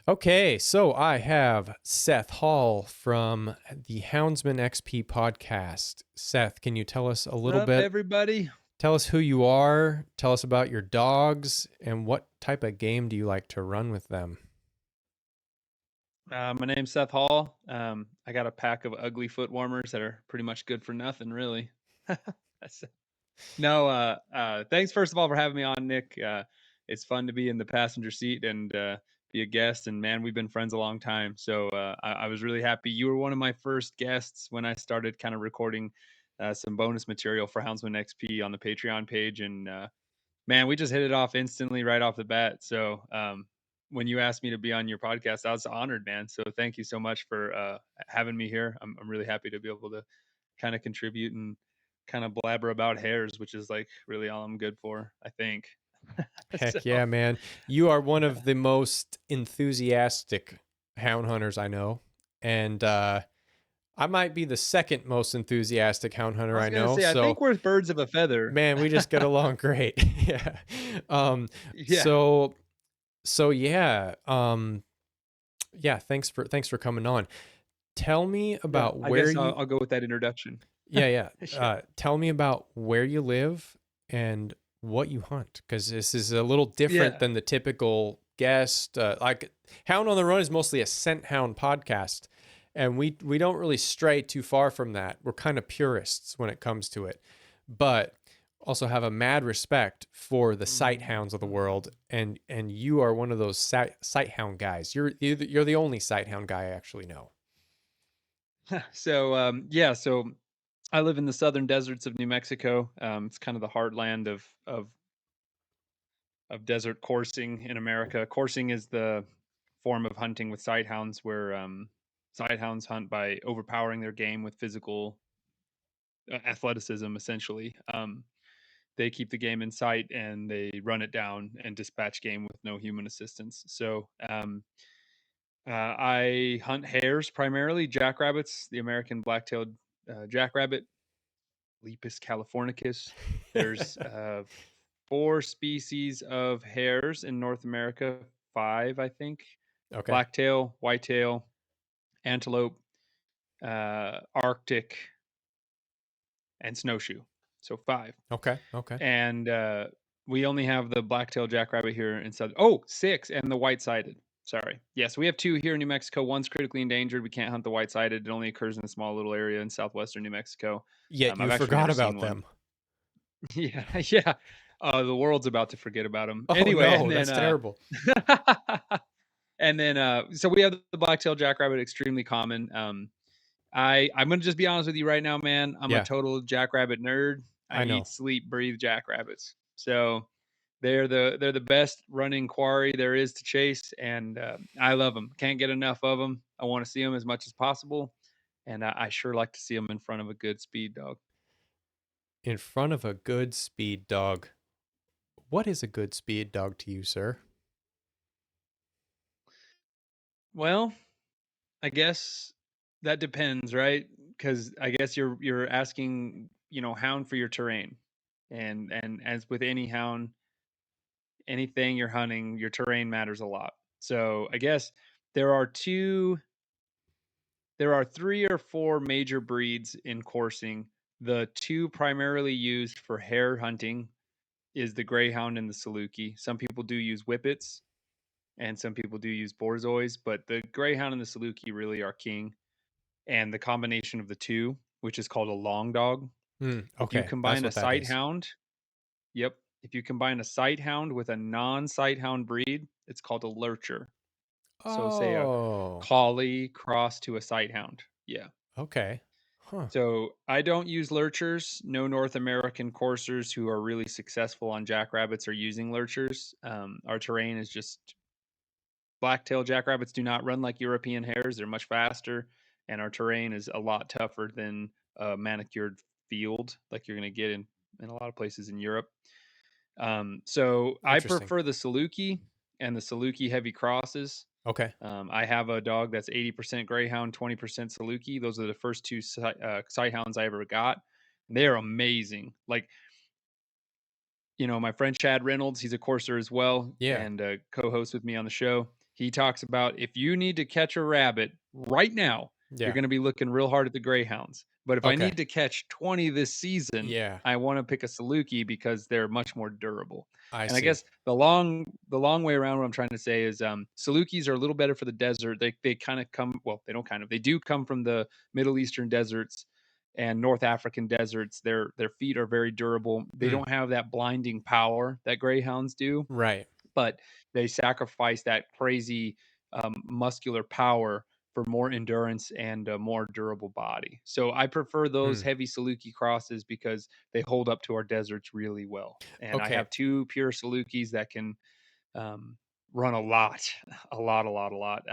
Okay, so I have Seth Hall from the Houndsman XP podcast. Seth, can you tell us a little Up, bit? everybody? Tell us who you are, tell us about your dogs, and what type of game do you like to run with them? My name's Seth Hall. I got a pack of ugly foot warmers that are pretty much good for nothing, really. That's- no, thanks first of all for having me on, Nick. It's fun to be in the passenger seat and be a guest. And man, we've been friends a long time, so I was really happy. You were one of my first guests when I started kind of recording some bonus material for Houndsman XP on the Patreon page, and man, we just hit it off instantly right off the bat. So, when you asked me to be on your podcast, I was honored, man. So thank you so much for having me here. I'm really happy to be able to kind of contribute and kind of blabber about hares, which is like really all I'm good for, I think. So, Heck yeah, man. You are one of the most enthusiastic hound hunters I know. And I might be the second most enthusiastic hound I hunter was I gonna know. say, I think So, we're birds of a feather. man, we just get along great. Yeah. Um, Yeah. so so yeah. Yeah, thanks for coming on. Tell me Yeah. about I where guess you I'll go with that introduction. Yeah, yeah. Sure. Tell me about where you live and what you hunt, because this is a little different Yeah. than the typical guest. Like Hound on the Run is mostly a scent hound podcast, and we don't really stray too far from that. We're kind of purists when it comes to it, but also have a mad respect for the sight hounds of the world, and you are one of those sight hound guys. You're the only sight hound guy I actually know. So, yeah. So I live in the southern deserts of New Mexico. It's kind of the heartland of desert coursing in America. Coursing is the form of hunting with sighthounds, where sighthounds hunt by overpowering their game with physical athleticism. Essentially, they keep the game in sight and they run it down and dispatch game with no human assistance. So, I hunt hares primarily, jackrabbits, the American black-tailed jackrabbit, Lepus californicus. There's four species of hares in North America, five, I think: Okay. blacktail, whitetail, antelope, Arctic, and snowshoe. So five. Okay. Okay. And we only have the blacktail jackrabbit here in southern. Oh, six, and the white-sided. Sorry. Yes, we have two here in New Mexico. One's critically endangered. We can't hunt the white-sided. It only occurs in a small little area in southwestern New Mexico. Yet I've you actually forgot never seen about one. them. Yeah, yeah. The world's about to forget about him. Oh Anyway, no, that's terrible. and then so we have the black-tailed jackrabbit, extremely common. I'm gonna just be honest with you right now, man. I'm a Yeah, total jackrabbit nerd. I I eat, know. sleep, breathe jackrabbits. So they're the best running quarry there is to chase, and I love them. Can't get enough of them. I want to see them as much as possible, and I sure like to see them in front of a good speed dog. In front of a good speed dog. What is a good speed dog to you, sir? Well, I guess that depends, right? Because I guess you're asking, hound for your terrain, and as with any hound, anything you're hunting, your terrain matters a lot. So I guess there are two, there are three or four major breeds in coursing. The two primarily used for hare hunting is the Greyhound and the Saluki. Some people do use Whippets, and some people do use Borzois, but the Greyhound and the Saluki really are king. And the combination of the two, which is called a long dog. If you Okay, that's combine a what that sight is. hound, yep. If you combine a sight hound with a non-sight hound breed, it's called a lurcher. So say a Oh, collie cross to a sight hound. Yeah. okay. Huh. So I don't use lurchers. No North American coursers who are really successful on jackrabbits are using lurchers. Our terrain is just black-tailed jackrabbits do not run like European hares. They're much faster, and our terrain is a lot tougher than a manicured field like you're going to get in a lot of places in Europe. So I Interesting. prefer the Saluki and the Saluki heavy crosses. Okay. I have a dog that's 80% Greyhound, 20% Saluki. Those are the first two sight hounds I ever got. They're amazing. Like, my friend Chad Reynolds, he's a courser as well Yeah. and co-host with me on the show. he talks about if you need to catch a rabbit right now, you're Yeah. going to be looking real hard at the Greyhounds. But if I Okay. need to catch 20 this season, Yeah. I want to pick a Saluki because they're much more durable. I And I see. guess the long way around, what I'm trying to say is Salukis are a little better for the desert. They kind of come, well, they don't kind of, they do come from the Middle Eastern deserts and North African deserts. Their feet are very durable. They Mm. don't have that blinding power that Greyhounds do, Right. but they sacrifice that crazy muscular power for more endurance and a more durable body. So I prefer those Mm. heavy Saluki crosses because they hold up to our deserts really well. And I Okay. have two pure Salukis that can um, run a lot, a lot, a lot, a lot.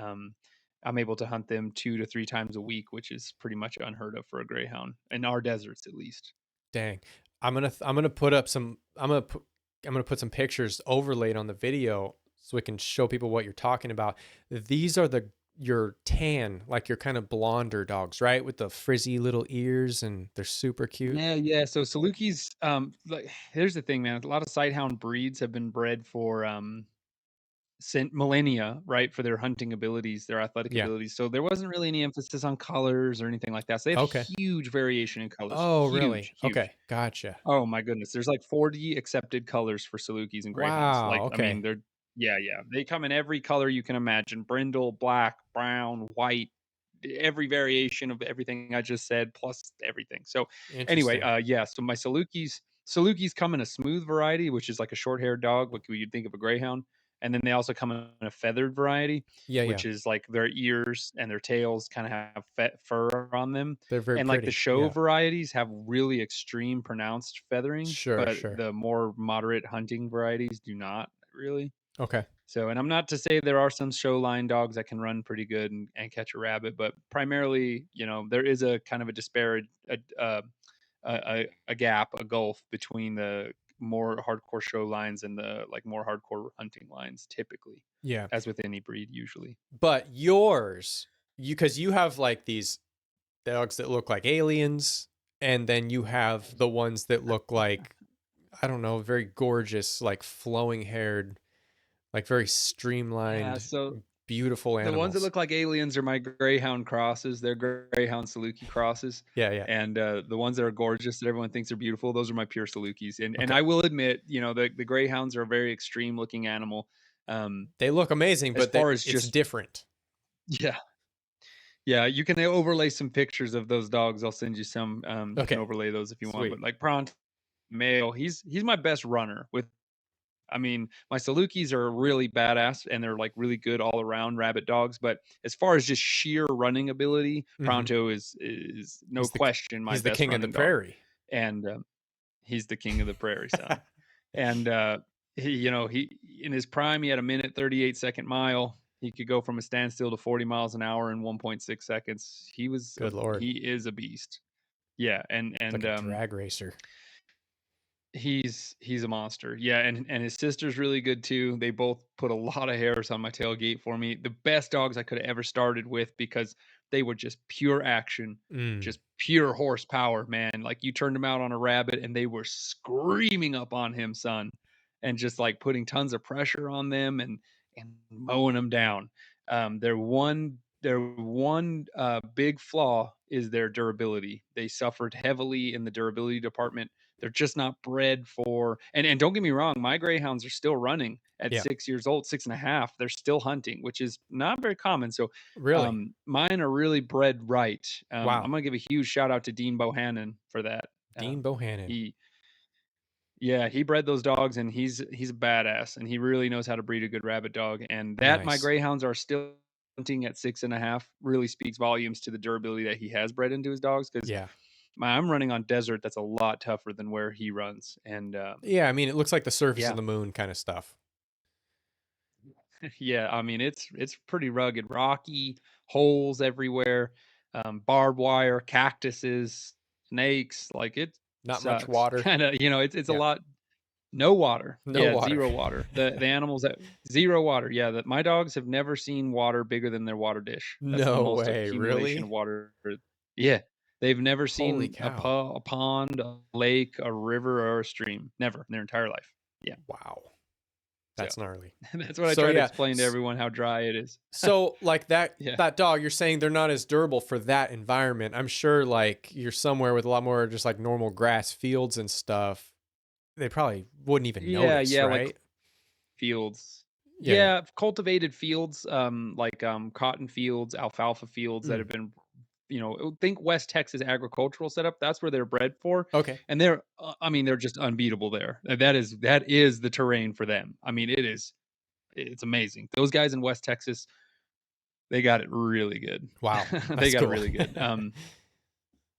I'm able to hunt them 2 to 3 times a week, which is pretty much unheard of for a greyhound in our deserts, at least. Dang. I'm gonna put up some. I'm gonna put some pictures overlaid on the video so we can show people what you're talking about. These are your tan, like your kind of blonder dogs, right? With the frizzy little ears, and they're super cute. Yeah, yeah. So Salukis, like here's the thing, man. A lot of sighthound breeds have been bred for millennia, right? For their hunting abilities, their athletic Yeah. abilities. So there wasn't really any emphasis on colors or anything like that. So they have Okay. huge variation in colors. Oh, really? Huge, huge. Okay. Gotcha. Oh my goodness. There's like 40 accepted colors for Salukis and Greyhounds. Wow. Like, I mean, Okay. they're yeah, yeah. They come in every color you can imagine. Brindle, black, brown, white, every variation of everything I just said, plus everything. So anyway, Interesting. yeah. So my Salukis come in a smooth variety, which is like a short-haired dog, like you'd think of a greyhound. And then they also come in a feathered variety, Yeah. Yeah. which is like their ears and their tails kind of have fur on them. They're very And like the pretty. show Yeah. varieties have really extreme pronounced feathering, Sure. but Sure. the more moderate hunting varieties do not really. Okay. So, and I'm not to say there are some show line dogs that can run pretty good and catch a rabbit, but primarily, there is a kind of a disparate, a gap, a gulf between the more hardcore show lines and the like more hardcore hunting lines, typically, Yeah. as with any breed, usually. But yours, because you have like these dogs that look like aliens, and then you have the ones that look like, I don't know, very gorgeous, like flowing haired, like very Yeah. streamlined, So beautiful the ones that animals. look like aliens are my Greyhound crosses. They're Greyhound Saluki crosses. Yeah, yeah. And the ones that are gorgeous that everyone thinks are beautiful, those are my pure Salukis. And Okay. I will admit, the Greyhounds are a very extreme looking animal. They look amazing, As but far as it's just different. yeah, yeah, you can overlay some pictures of those dogs. I'll send you some. You can Okay. overlay those if you want. Sweet. But like Pronto male, he's my best runner with I mean, my Salukis are really badass and they're like really good all around rabbit dogs. But as far as just sheer running ability, Hmm. Pronto is no He's the question my he's the best king of the running dog, prairie. and he's the king of the prairie, son. And he in his prime he had a minute 38-second mile. He could go from a standstill to 40 miles an hour in 1.6 seconds. Good Lord. He is a beast. Yeah, and Like a drag racer. he's a monster. Yeah, and his sister's really good too. They both put a lot of hairs on my tailgate for me. The best dogs I could have ever started with because they were just pure action, Mm. just pure horsepower, man. Like you turned them out on a rabbit and they were screaming up on him, son, and just like putting tons of pressure on them and mowing them down. Their one big flaw is their durability. They suffered heavily in the durability department. They're just not bred for and don't get me wrong, my greyhounds are still running at Yeah. 6 years old, 6.5. They're still hunting, which is not very common. So Really? mine are really bred right. I'm Wow. gonna give a huge shout out to Dean Bohannon for that. Dean Bohannon. He yeah, he bred those dogs and he's a badass and he really knows how to breed a good rabbit dog. And that my Nice. greyhounds are still hunting at 6.5 really speaks volumes to the durability that he has bred into his dogs because Yeah. I'm running on desert that's a lot tougher than where he runs. And Yeah, I mean, it looks like the surface of yeah, the moon kind of stuff. yeah, I mean it's pretty rugged, rocky, holes everywhere, barbed wire, cactuses, snakes, like it Not much sucks. water. Kind of, it's a Yeah. lot. No water. No Yeah, water. zero water. The animals that zero water. Yeah, that my dogs have never seen water bigger than their water dish. That's the No most way. accumulation of Really? water. Yeah, they've never Holy seen cow. a pond, a lake, a river, or a stream. Never in their entire life. Yeah. Wow. So That's gnarly. that's what I So try to yeah, explain to everyone how dry it is. so like Yeah. that dog, you're saying they're not as durable for that environment. I'm sure like you're somewhere with a lot more just like normal grass fields and stuff. They probably wouldn't even Yeah, notice, yeah, like right? fields. Yeah, yeah. Yeah, cultivated fields, like cotton fields, alfalfa fields that have Mm, been, think West Texas agricultural setup. That's where they're bred for, okay. and I mean, they're just unbeatable there. That is the terrain for them. I mean, it's amazing. Those guys in West Texas, they got it really good. Wow, They that's got it cool. really good.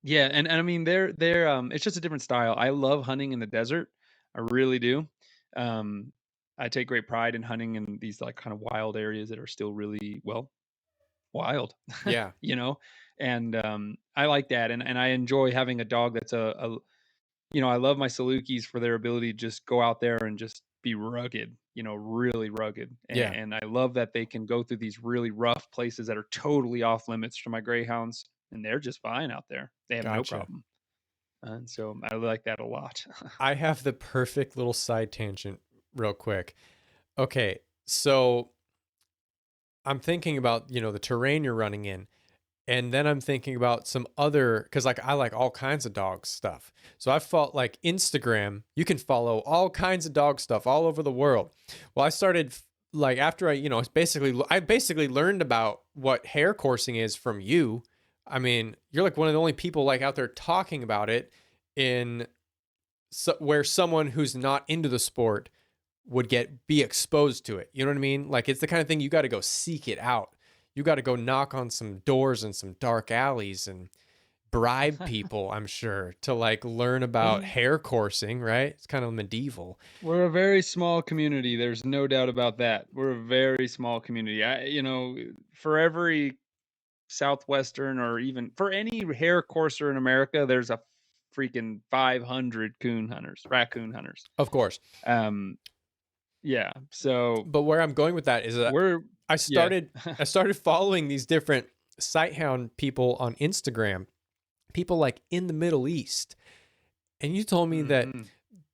Yeah, and I mean they're it's just a different style. I love hunting in the desert. I really do. Um I take great pride in hunting in these like kind of wild areas that are still really wild, Yeah, you know. And I like that and I enjoy having a dog that's I love my Salukis for their ability to just go out there and just be rugged, really rugged. yeah, And I love that they can go through these really rough places that are totally off limits to my Greyhounds, and they're just fine out there. They have no gotcha. problem. And so I like that a lot. I have the perfect little side tangent real quick. Okay, so I'm thinking about, the terrain you're running in. And then I'm thinking about some other, because like I like all kinds of dog stuff. So I felt like Instagram, you can follow all kinds of dog stuff all over the world. Well, I started like after I basically learned about what hare coursing is from you. I mean, you're like one of the only people like out there talking about it in where someone who's not into the sport would be exposed to it. You know what I mean? Like it's the kind of thing you got to go seek it out. You got to go knock on some doors in some dark alleys and bribe people, I'm sure, to like learn about hare coursing, right? It's kind of medieval. We're a very small community. There's no doubt about that. We're a very small community. For every Southwestern or even for any hare courser in America, there's a freaking 500 raccoon hunters. Of course. Um, yeah. So But where I'm going with that is that we're I yeah. started I started following these different sighthound people on Instagram, people like in the Middle East. And you told me that Hmm.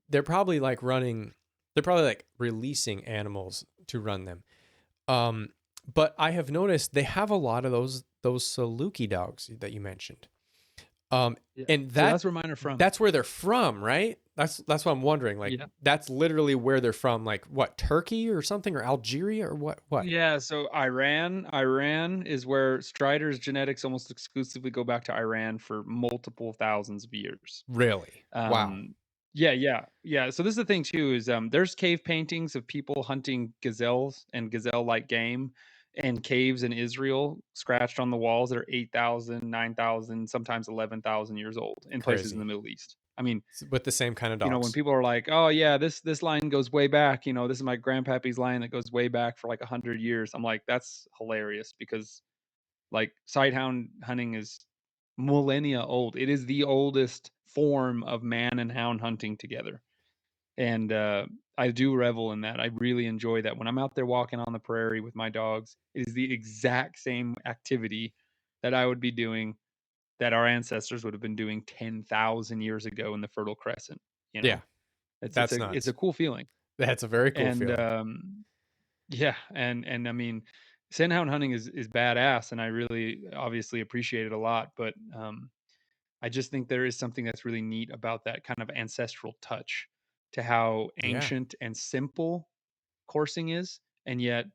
they're probably like they're probably like releasing animals to run them. Um, but I have noticed they have a lot of those Saluki dogs that you mentioned. Um, Yeah. and So that's where mine are from. that's where they're from, right? That's what I'm wondering. Like Yeah. that's literally where they're from. Like what, Turkey or something, or Algeria or what? What? Yeah, so Iran is where Strider's genetics almost exclusively go back to Iran for multiple thousands of years. Really? Wow. Um, yeah, yeah, yeah. So this is the thing too is there's cave paintings of people hunting gazelles and gazelle-like game in caves in Israel, scratched on the walls that are 8,000, 9,000, sometimes 11,000 years old in places in the Crazy. Middle East. I mean, With the same kind of when dogs. people are like, "Oh yeah, this line goes way back," this is my grandpappy's line that goes way back for like 100 years. I'm like, that's hilarious because like sighthound hunting is millennia old. It is the oldest form of man and hound hunting together. And I do revel in that. I really enjoy that. When I'm out there walking on the prairie with my dogs, it is the exact same activity that I would be doing that our ancestors would have been doing 10,000 years ago in the Fertile Crescent, you Yeah, know. It's that's a nuts. cool feeling. That's a very cool And feeling. yeah, and I mean, sandhound hunting is badass, and I really obviously appreciate it a lot. But I just think there is something that's really neat about that kind of ancestral touch to how Yeah. ancient and simple coursing is, and yet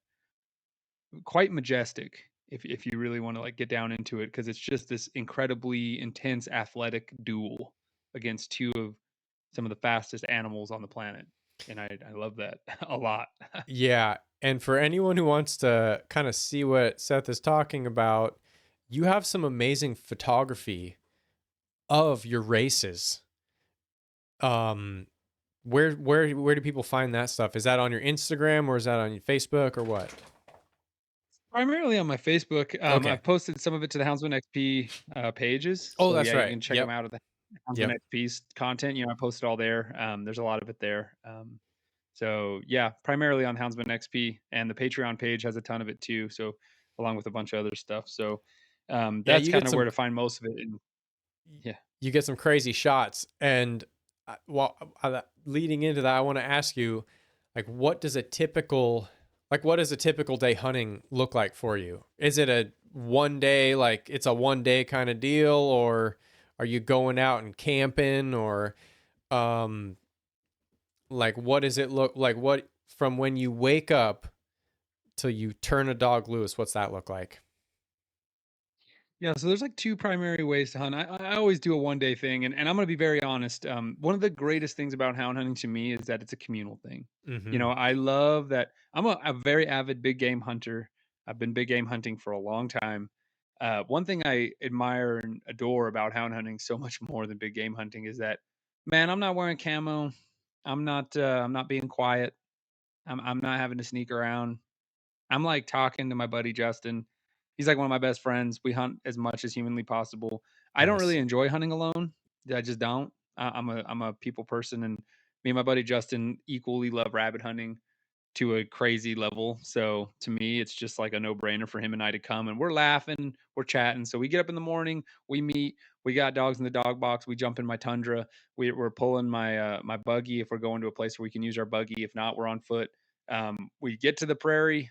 quite majestic if you really want to like get down into it, because it's just this incredibly intense athletic duel against two of some of the fastest animals on the planet, and I love that a lot. Yeah. And for anyone who wants to kind of see what Seth is talking about, you have some amazing photography of your races. Um, where do people find that stuff? Is that on your Instagram or is that on your Facebook or what? Primarily on my Facebook. Okay. I've posted some of it to the Houndsman XP pages. Oh, So that's yeah, you right. can check them Yep. out at the Houndsman Yep. XP's content. I post it all there. There's a lot of it there. So yeah, primarily on Houndsman XP, and the Patreon page has a ton of it too. So along with a bunch of other stuff. So Yeah, that's kind of where to find most of it. And yeah. you get some crazy shots. And leading into that, I want to ask you, Like what does a typical day hunting look like for you? Is it a one day, like it's a one day kind of deal, or are you going out and camping, or um like what does it look like, what from when you wake up till you turn a dog loose, what's that look like? Yeah, so there's like two primary ways to hunt. I always do a 1 day thing, and I'm gonna be very honest. One of the greatest things about hound hunting to me is that it's a communal thing. You Mm-hmm. know, I love that. I'm a very avid big game hunter. I've been big game hunting for a long time. One thing I admire and adore about hound hunting so much more than big game hunting is that, man, I'm not wearing camo. I'm not being quiet. I'm not having to sneak around. I'm like talking to my buddy Justin. He's like one of my best friends. We hunt as much as humanly possible. I don't really Nice. enjoy hunting alone. I just don't. I'm a people person, and me and my buddy Justin equally love rabbit hunting to a crazy level. So to me, it's just like a no brainer for him and I to come, and we're laughing, we're chatting. So we get up in the morning, we meet, we got dogs in the dog box, we jump in my Tundra, we're pulling my buggy if we're going to a place where we can use our buggy. If not, we're on foot. We get to the prairie,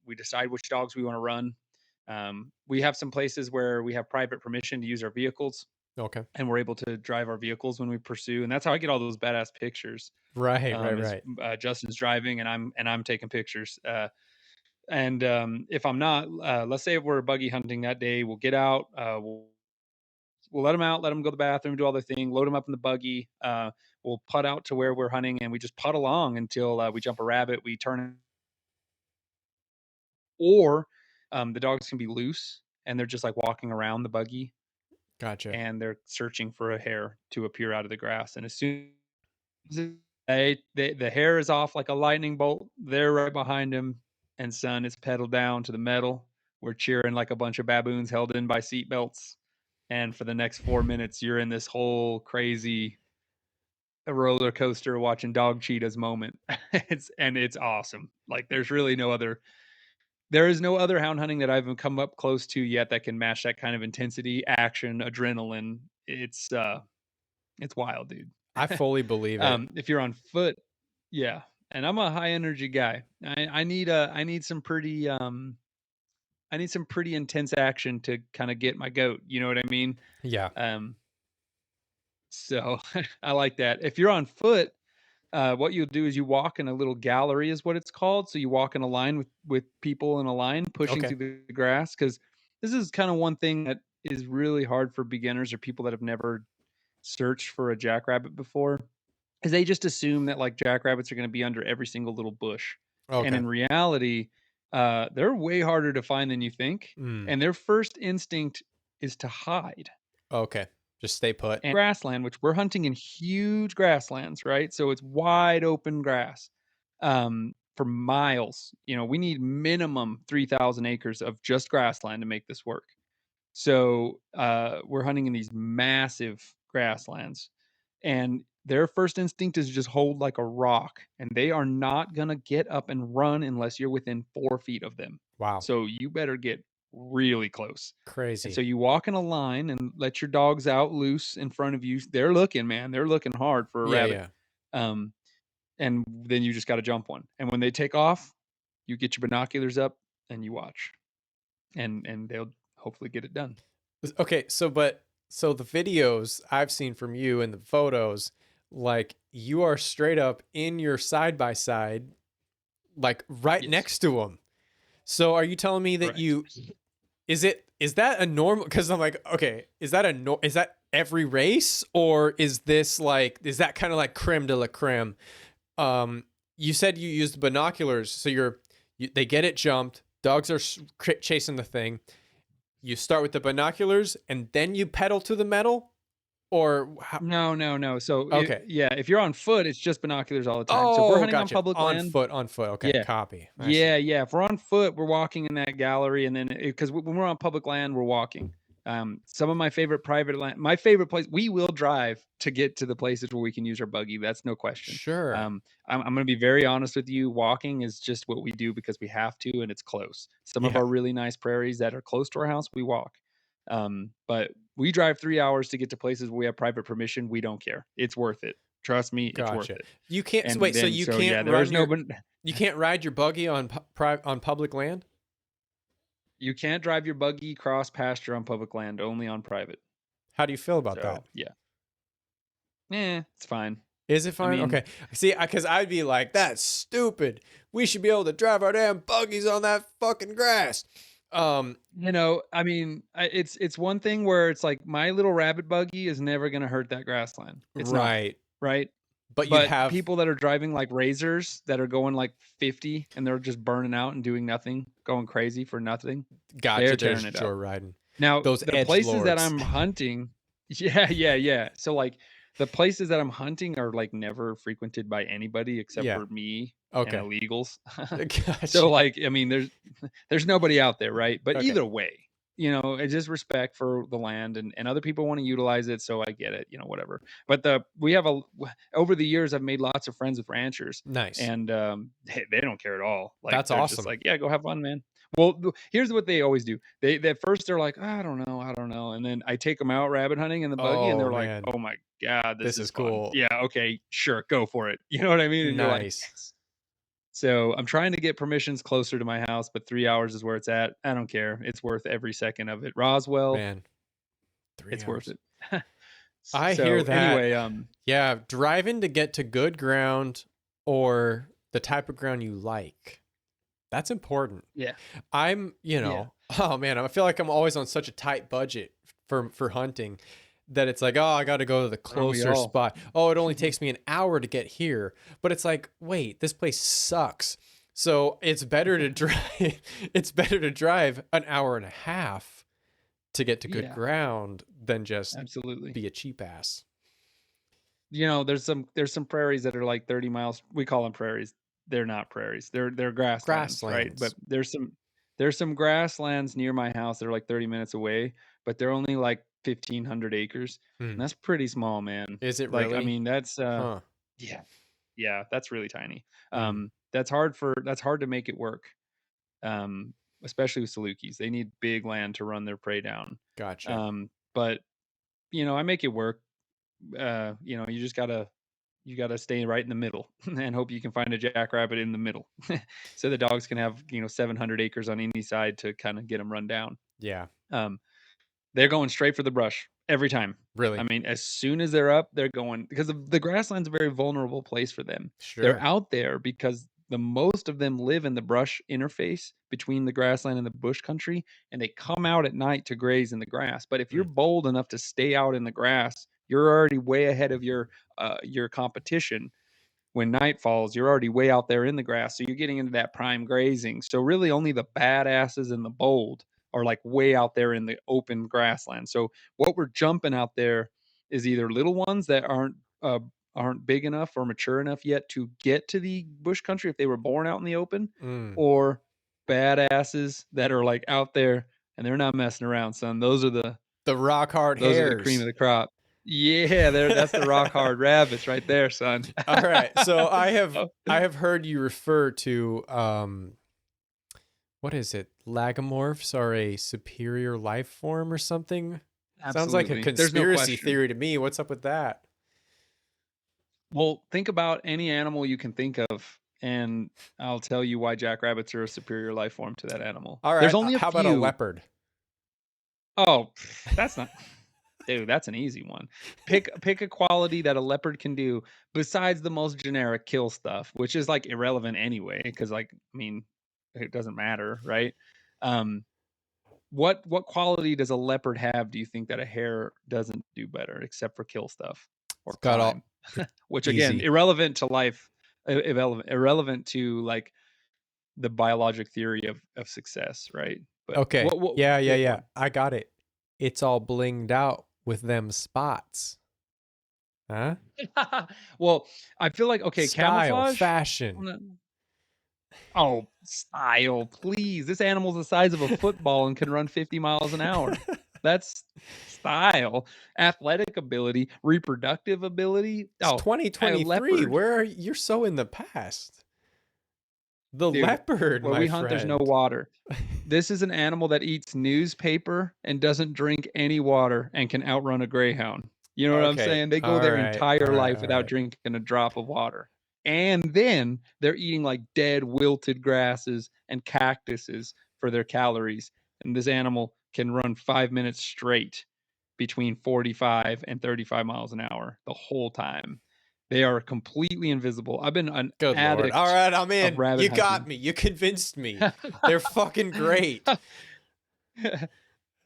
we decide which dogs we want to run. We have some places where we have private permission to use our vehicles, Okay. and we're able to drive our vehicles when we pursue, and that's how I get all those badass pictures. Right, right, Is right. Justin's driving and I'm taking pictures. And if I'm not, let's say if we're buggy hunting that day, we'll get out, we'll let them out, let them go to the bathroom, do all their thing, load them up in the buggy. We'll putt out to where we're hunting, and we just putt along until we jump a rabbit. We turn, or the dogs can be loose and they're just like walking around the buggy, Gotcha. and they're searching for a hare to appear out of the grass. And as soon the hair is off like a lightning bolt. They're right behind him, and son is pedaled down to the metal. We're cheering like a bunch of baboons held in by seatbelts. And for the next 4 minutes, you're in this whole crazy roller coaster watching dog cheetahs moment. It's awesome. Like there is no other hound hunting that I've come up close to yet that can match that kind of intensity, action, adrenaline. It's wild, dude. I fully believe it. If you're on foot, yeah. And I'm a high energy guy. I need some pretty intense action to kind of get my goat. You know what I mean? Yeah. Um, so I like that. If you're on foot, what you'll do is you walk in a little gallery, is what it's called. So you walk in a line with people in a line pushing Okay. through the grass, because this is kind of one thing that is really hard for beginners or people that have never searched for a jackrabbit before, is they just assume that like jackrabbits are going to be under every single little bush. And Okay. in reality, they're way harder to find than you think. Mm. And their first instinct is to hide. Okay. Just stay put. And grassland, which we're hunting in huge grasslands, right? So it's wide open grass for miles. You know, we need minimum 3,000 acres of just grassland to make this work. So we're hunting in these massive grasslands, and their first instinct is just hold like a rock, and they are not gonna get up and run unless you're within 4 feet of them. Wow. So you better get really close. And so Crazy. you walk in a line and let your dogs out loose in front of you. They're looking, man. They're looking hard for a Yeah, rabbit. yeah. Um, and then you just got to jump one. And when they take off, you get your binoculars up and you watch, and they'll hopefully get it done. Okay, so the videos I've seen from you and the photos, like you are straight up in your side by side, like right Yes, next to them. So are you telling me that correct. is that a normal? Because I'm like, okay, is that every race, or is this like, is that kind of like creme de la creme? You said you used binoculars, so they get it jumped. Dogs are chasing the thing. You start with the binoculars and then you pedal to the metal, or how? No, no, no. So Okay. yeah, if you're on foot, it's just binoculars all the time. So if we're Oh, hunting on gotcha. public On land, foot, on foot. Okay, yeah, copy. I see. yeah. If we're on foot, we're walking in that gallery, and then because when we're on public land, we're walking. Some of my favorite private land, my favorite place, we will drive to get to the places where we can use our buggy. That's no question. Sure. I'm going to be very honest with you. Walking is just what we do because we have to, and it's close. Some of Yeah. our really nice prairies that are close to our house, we walk. But we drive 3 hours to get to places where we have private permission. We don't care. It's worth it. Trust me, it's worth Gotcha. it. You can't And wait. So then, you so yeah, can't there was run no, your. You can't ride your buggy on on public land. you can't drive your buggy cross pasture on public land, only on private. How do you feel about that? So yeah, it's fine. Is it I fine? mean, Okay. See, because I'd be like, that's stupid. We should be able to drive our damn buggies on that fucking grass. I mean, it's one thing where it's like my little rabbit buggy is never gonna hurt that grassland. It's not, Right. right? But you'd But have. people that are driving like razors that are going like 50 and they're just burning out and doing nothing, going crazy for nothing, Gotcha. they're They're tearing it up. joyriding. Now, Those the edge places that lords. I'm hunting, yeah. So like the places that I'm hunting are like never frequented by anybody except Yeah. for me and Okay. illegals. Gotcha. So like, I mean, there's nobody out there, right? But Okay. either way, it's just respect for the land and other people want to utilize it, so I get it, whatever. But we have over the years I've made lots of friends with ranchers, Nice. and they don't care at all. Like That's they're just awesome. like, yeah, go have fun, man. Well, here's what they always do. They at first they're like, I don't know, and then I take them out rabbit hunting in the buggy, and Oh they're like, man, oh my god, this this is is fun. cool. Yeah, okay, sure, go for it. You know what I mean? And you're like, Nice. yes. So I'm trying to get permissions closer to my house, but 3 hours is where it's at. I don't care. It's worth every second of it. Roswell, Man, 3 it's worth hours. it. I hear So that. anyway, Yeah, driving to get to good ground or the type of ground you like. That's important. yeah, I'm, yeah, oh man, I feel like I'm always on such a tight budget for hunting that it's like, oh, I got to go to the aren't we closer all? spot. Oh, it only takes me an hour to get here. But it's like, wait, this place sucks. So it's better to drive. It's better to drive an hour and a half to get to good Yeah, ground than just absolutely. be a cheap ass. There's some prairies that are like 30 miles. We call them prairies. They're not prairies. They're grasslands, right? But Grasslands. there's some grasslands near my house that are like 30 minutes away, but they're only like 1,500 acres. Hmm. And that's pretty small, man. Is it Like, I really? mean, that's Huh. yeah. Yeah, that's really tiny. Hmm. That's hard to make it work. Especially with Salukis. They need big land to run their prey down. Gotcha. But I make it work. You gotta stay right in the middle and hope you can find a jackrabbit in the middle. So the dogs can have 700 acres on any side to kind of get them run down. Yeah. Um, they're going straight for the brush every time. I Really? mean, as soon as they're up, they're going because the grassland's a very vulnerable place for them. They're Sure. out there because the most of them live in the brush interface between the grassland and the bush country, and they come out at night to graze in the grass. But if you're Mm. bold enough to stay out in the grass, you're already way ahead of your competition. When night falls, you're already way out there in the grass. So you're getting into that prime grazing. So really only the badasses and the bold are like way out there in the open grassland. So what we're jumping out there is either little ones that aren't big enough or mature enough yet to get to the bush country if they were born out in the open, Mm. or badasses that are like out there and they're not messing around, son. The rock hard Those are the cream of hares. the crop. Yeah, that's the rock hard rabbits right there, son. All right. So I have Oh, I have heard you refer to what is it? Lagomorphs are a superior life form or something? Sounds like a absolutely. There's no conspiracy question. theory to me. What's up with that? Well, think about any animal you can think of, and I'll tell you why jackrabbits are a superior life form to that animal. All There's right. only a How about a few. leopard? Oh, that's not. Dude, that's an easy one. Pick a quality that a leopard can do besides the most generic kill stuff, which is like irrelevant anyway, because like I mean, it doesn't matter, right? Um, what quality does a leopard have? Do you think that a hare doesn't do better, except for kill stuff or It's got climb? all it's Which again, easy. irrelevant to life, irrelevant to like the biologic theory of success, right? But Okay. what pick Yeah. one. I got it. It's all blinged out with them spots. Huh? Well, I feel like okay, Style, camouflage. fashion. Oh, style, please. This animal's the size of a football and can run 50 miles an hour. That's style, athletic ability, reproductive ability. It's Oh, a 2023. leopard, Where are you're so in the past? The dude. leopard, Where my we hunt, there's no friend. water. This is an animal that eats newspaper and doesn't drink any water and can outrun a greyhound. You know what I'm Okay. saying? They go All their right. All entire right. life All without right. drinking a drop of water. And then they're eating like dead, wilted grasses and cactuses for their calories. And this animal can run 5 minutes straight between 45 and 35 miles an hour the whole time. They are completely invisible. I've been an Good Lord. All addict right, I'm of in. rabbit You got hunting. me. You convinced me. They're fucking great.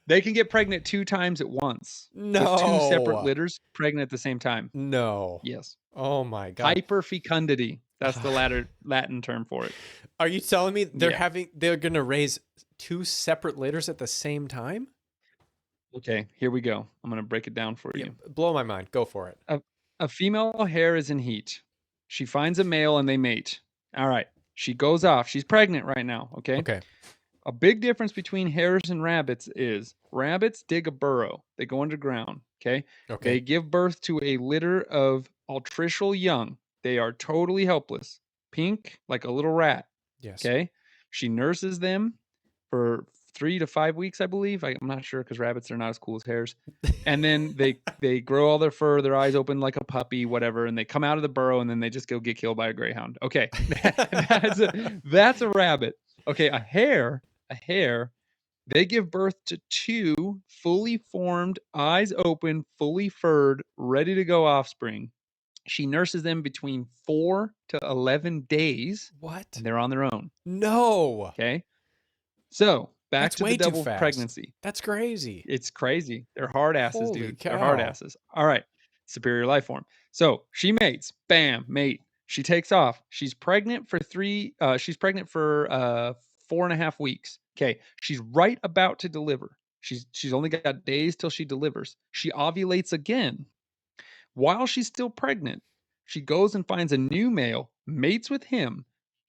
They can get pregnant 2 times at once with 2 separate No. litters pregnant at the same time. No. Yes. Oh my God. Hyperfecundity. That's the Latin term for it. Are you telling me Yeah. they're gonna raise two separate litters at the same time? Okay, here we go. I'm going to break it down for Yeah, you. blow my mind. Go for it. A, a female hare is in heat. She finds a male and they mate. All right. She goes off. She's pregnant right now. Okay. Okay. A big difference between hares and rabbits is rabbits dig a burrow. They go underground. Okay. They Okay. give birth to a litter of altricial young. They are totally helpless, pink like a little rat. Yes. Okay. She nurses them for 3 to 5 weeks, I believe. I'm not sure because rabbits are not as cool as hares. And then they grow all their fur, their eyes open like a puppy, whatever, and they come out of the burrow and then they just go get killed by a greyhound. Okay. That's a rabbit. Okay, a hare, they give birth to 2 fully formed, eyes open, fully furred, ready to go offspring. She nurses them between 4 to 11 days What? and they're on their own. No. Okay. So back That's to the way too double fast. pregnancy. That's crazy. It's crazy. They're hard asses, Holy dude. They're hard cow. asses. All right. Superior life form. So she mates. Bam, mate. She takes off. She's pregnant for 4.5 weeks. Okay. She's right about to deliver. She's only got days till she delivers. She ovulates again. While she's still pregnant, she goes and finds a new male, mates with him.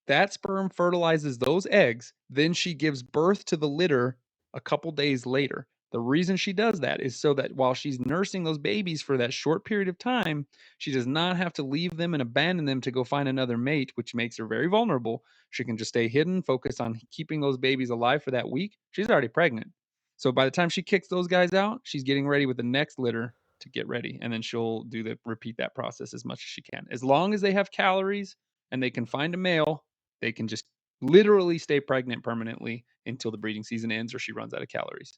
That sperm fertilizes those eggs. Then she gives birth to the litter a couple days later. The reason she does that is so that while she's nursing those babies for that short period of time, she does not have to leave them and abandon them to go find another mate, which makes her very vulnerable. She can just stay hidden, focus on keeping those babies alive for that week. She's already pregnant. So by the time she kicks those guys out, she's getting ready with the next litter to get ready, and then she'll repeat that process as much as she can. As long as they have calories and they can find a male, they can just literally stay pregnant permanently until the breeding season ends or she runs out of calories.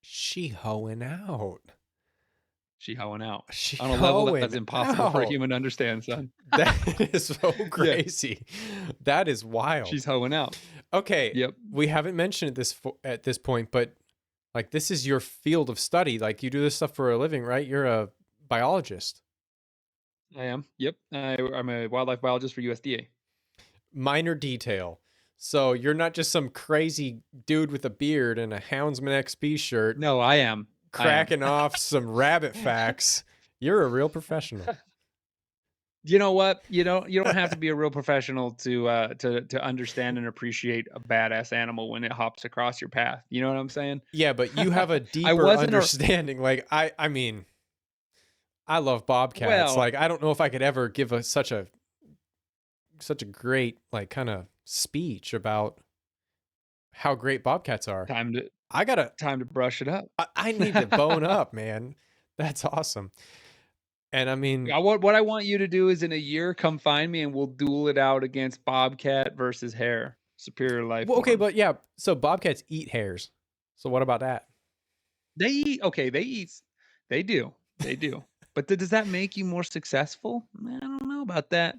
She hoeing out. She hoeing out She on a level that's hoeing impossible for a out. human to understand, son. That is so Yeah, crazy. That is wild. she's hoeing out. Okay, Yep. we haven't mentioned this at this point, but like this is your field of study. Like you do this stuff for a living, right? You're a biologist. I am. Yep. I'm a wildlife biologist for USDA. Minor detail. So you're not just some crazy dude with a beard and a Houndsman XP shirt No, I am. cracking off some rabbit facts. You're a real professional. You know what? You don't have to be a real professional to understand and appreciate a badass animal when it hops across your path. You know what I'm saying? Yeah, but you have a I deeper wasn't a understanding. Like I mean, I love bobcats. well, Like I don't know if I could ever give such a great like kind of speech about how great bobcats are. time to I gotta time to brush it up. I need to bone up, man. That's awesome. And I mean, What I want you to do is in a year come find me and we'll duel it out against bobcat versus hare. Superior life well, okay, form. but yeah, so bobcats eat hares. So what about that? They eat okay, they eat they do. They do. But does that make you more successful? I don't know about that.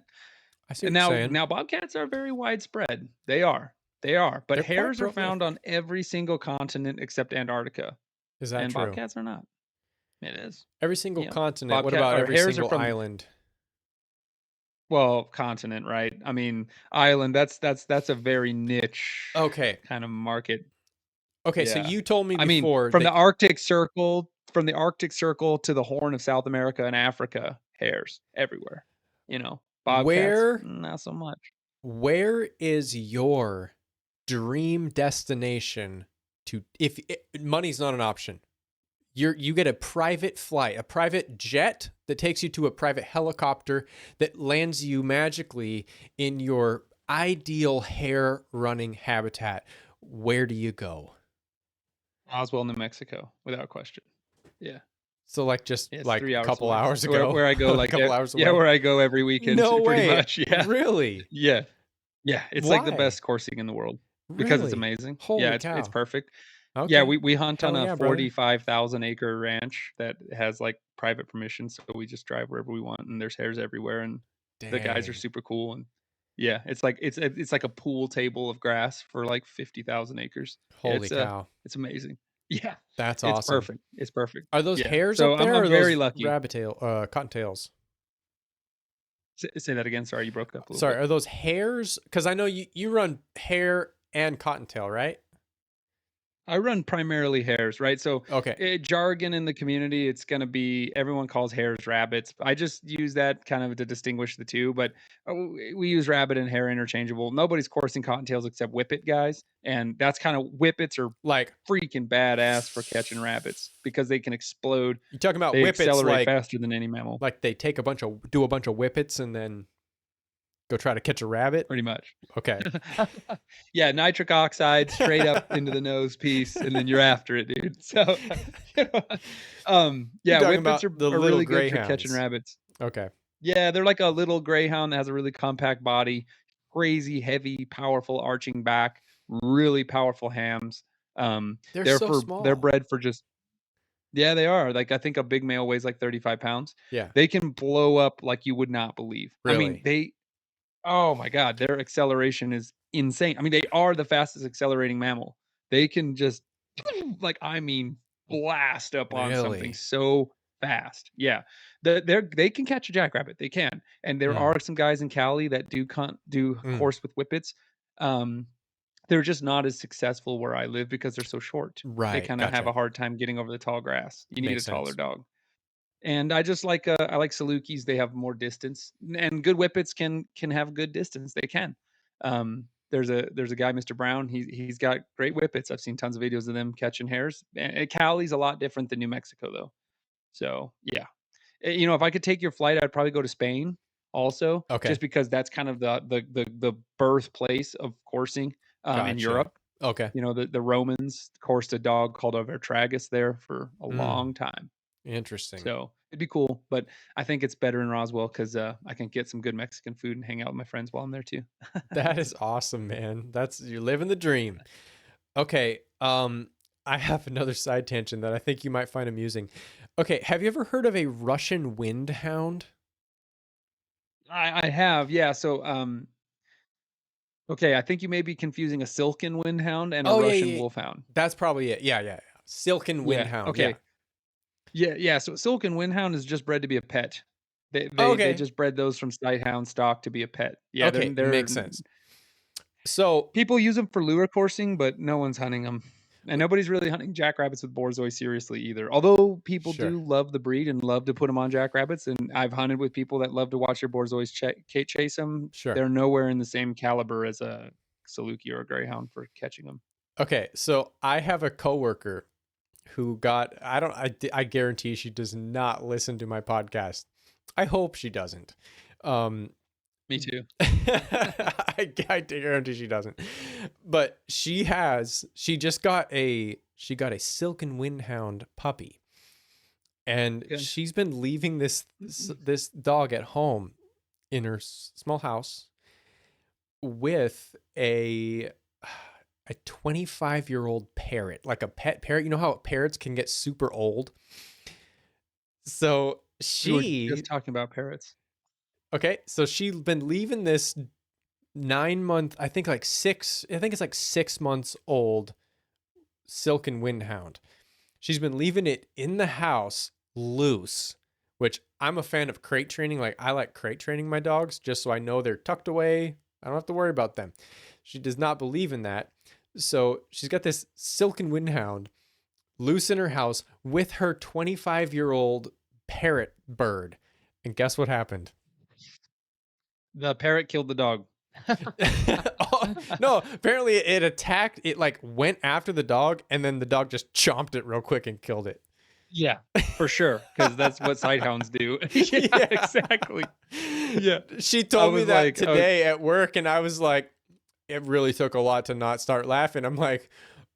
I see And what you're now saying. now bobcats are very widespread. They are. They are. But They're quite hares are found on prolific. every single continent except Antarctica. Is that And true? bobcats are not. It is. Every single Yep. continent. What Bobcat about or every hares are single from island? well, continent, right? I mean, island, that's a very niche Okay. kind of market. Okay, so Yeah. you told me I mean, before from the that Arctic Circle to the Horn of South America and Africa, hares everywhere. Bobcats, where not so much. where is your dream destination to if money's not an option. You get a private flight, a private jet that takes you to a private helicopter that lands you magically in your ideal hare running habitat. Where do you go? Roswell, New Mexico, without question. Yeah. So like just It's like 3 a hours couple away. hours ago, Where I go a like couple hours yeah, away. where I go every weekend, No pretty way. much. Yeah. Really? Yeah. Yeah. It's like the Why? best coursing in the world because it's Really? amazing. Yeah, Holy it's cow. perfect. Yeah, Okay. we hunt on Hell a yeah, brother. 45,000 acre ranch that has like private permission, so we just drive wherever we want, and there's hares everywhere, and the guys are Dang. super cool, and yeah, it's like a pool table of grass for like 50,000 acres. Yeah, Holy cow. it's amazing. Yeah, That's it's awesome. perfect. It's perfect. Are those Yeah, hares so up there or I'm are very those lucky. cottontails? Say that again. Sorry, you broke up a little Sorry, bit. are those hares? Because I know you run hare and cottontail, right? I run primarily hares, right? So, Okay. jargon in the community, it's gonna be everyone calls hares rabbits. I just use that kind of to distinguish the two, but we use rabbit and hare interchangeable. Nobody's coursing cottontails except whippet guys, and that's kind of whippets are Like, freaking badass for catching rabbits because they can explode. you talking about They whippets accelerate faster than any mammal, like they take do a bunch of whippets and then go try to catch a rabbit? pretty much. Okay. Yeah, nitric oxide straight up into the nose piece, and then you're after it, dude. So, You're yeah, talking whippets about the are little really good for catching greyhounds. rabbits. Okay. Yeah, they're like a little greyhound that has a really compact body, crazy heavy, powerful arching back, really powerful hams. They're so They're small. bred for just yeah, they are. Like I think a big male weighs like 35 pounds. Yeah. They can blow up like you would not believe. I mean, Really? oh my god, their acceleration is insane. I mean, they are the fastest accelerating mammal. They can just like I mean blast up on something Really? so fast. Yeah. They can catch a jackrabbit. They can. And there Mm. are some guys in Cali that do Mm. course with whippets. Um they're just not as successful where I live because they're so short. They Right. kind of have Gotcha. a hard time getting over the tall grass. You need a Makes taller sense. dog. And I just like I like Salukis. They have more distance, and good whippets can have good distance. They can. There's a guy, Mr. Brown. He's got great whippets. I've seen tons of videos of them catching hares. Cali's a lot different than New Mexico though. So yeah, if I could take your flight, I'd probably go to Spain also, Okay. just because that's kind of the birthplace of coursing in Gotcha. Europe. Okay. The Romans coursed a dog called a Vertragus there for a Mm. long time. Interesting. So it'd be cool, but I think it's better in Roswell because I can get some good Mexican food and hang out with my friends while I'm there too. That is awesome, man. You're living the dream. Okay. I have another side tangent that I think you might find amusing. Okay, have you ever heard of a Russian windhound? I have, yeah. So okay, I think you may be confusing a Silken Windhound and a Oh yeah, Russian yeah. Wolfhound. That's probably it. Yeah. Silken Yeah. windhound. Yeah. Okay. Yeah. So Silken Windhound is just bred to be a pet. They Okay. just bred those from sighthound stock to be a pet. Yeah, Okay, makes sense. So, people use them for lure coursing, but no one's hunting them. And nobody's really hunting jackrabbits with borzoi seriously either. Although people sure. do love the breed and love to put them on jackrabbits, and I've hunted with people that love to watch their borzois chase them. Sure. They're nowhere in the same caliber as a Saluki or a greyhound for catching them. Okay, so I have a coworker who got I guarantee she does not listen to my podcast. I hope she doesn't. Me too. I guarantee she doesn't. But she got a Silken Windhound puppy. And Good. she's been leaving this dog at home in her small house with a 25-year-old parrot, like a pet parrot. You know how parrots can get super old? So We were just talking about parrots. okay, so she's been leaving this 9 month, I think it's like 6 months old Silken Windhound. She's been leaving it in the house loose, which I'm a fan of crate training. Like I like crate training my dogs just so I know they're tucked away. I don't have to worry about them. She does not believe in that. So she's got this Silken Windhound loose in her house with her 25-year-old parrot bird. And guess what happened? The parrot killed the dog. Oh, no, apparently it attacked it, like went after the dog, and then the dog just chomped it real quick and killed it. Yeah, for sure, because that's what sighthounds do. Yeah. Exactly. Yeah. She told me was that like, today at work, and I was like, it really took a lot to not start laughing. I'm like,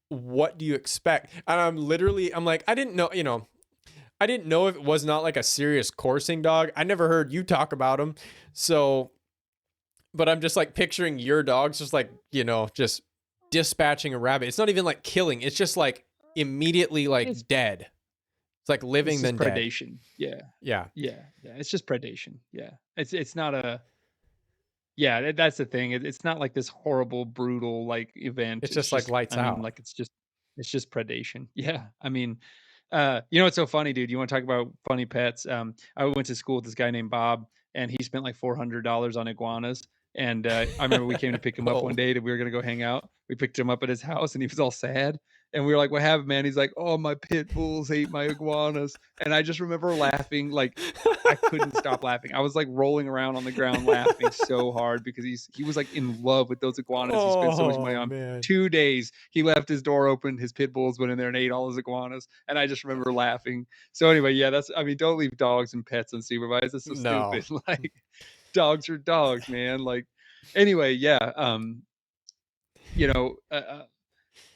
what do you expect? And I'm like, I didn't know, I didn't know if it was not like a serious coursing dog. I never heard you talk about them. So, but I'm just like picturing your dogs just like, just dispatching a rabbit. It's not even like killing. It's just like immediately It's like dead. It's like living just then dead. predation. Yeah. Yeah. Yeah. Yeah. It's just predation. Yeah. It's not a yeah, that's the thing. It's not like this horrible, brutal like event. It's It's just like just, lights I mean, out. like it's just predation. Yeah. I mean, you know what's so funny, dude? You want to talk about funny pets? I went to school with this guy named Bob, and he spent like $400 on iguanas. And I remember we came to pick him up one Oh. day, and we were gonna go hang out. We picked him up at his house, and he was all sad. And we were like, "What happened, man?" He's like, "Oh, my pit bulls ate my iguanas." And I just remember laughing, like I couldn't stop laughing. I was like rolling around on the ground laughing so hard because he was like in love with those iguanas. He spent so much money Oh on. man. 2 days he left his door open. His pit bulls went in there and ate all his iguanas, and I just remember laughing. So anyway, yeah, that's. I mean, don't leave dogs and pets unsupervised. That's so No. stupid. Like dogs are dogs, man. Like anyway, yeah. You know,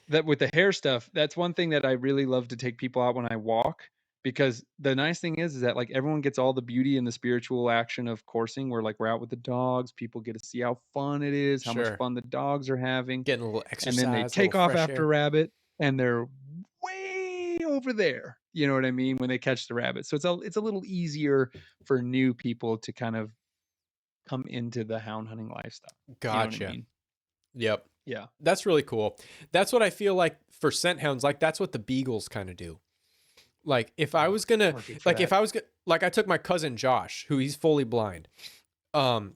that with the hair stuff, that's one thing that I really love to take people out when I walk, because the nice thing is that like everyone gets all the beauty and the spiritual action of coursing, where like we're out with the dogs, people get to see how fun it is, how much Sure. fun the dogs are having, Getting a little and then they exercise, a little take off fresh after air. rabbit and they're way over there. You know what I mean? When they catch the rabbit. So it's a little easier for new people to kind of come into the hound hunting lifestyle. You know what I Gotcha. mean? Yep. Yeah. That's really cool. That's what I feel like for scent hounds. Like that's what the beagles kind of do. Like if I Oh, was gonna, perfect for like if that. I was gonna, like I took my cousin Josh, who he's fully blind. Um,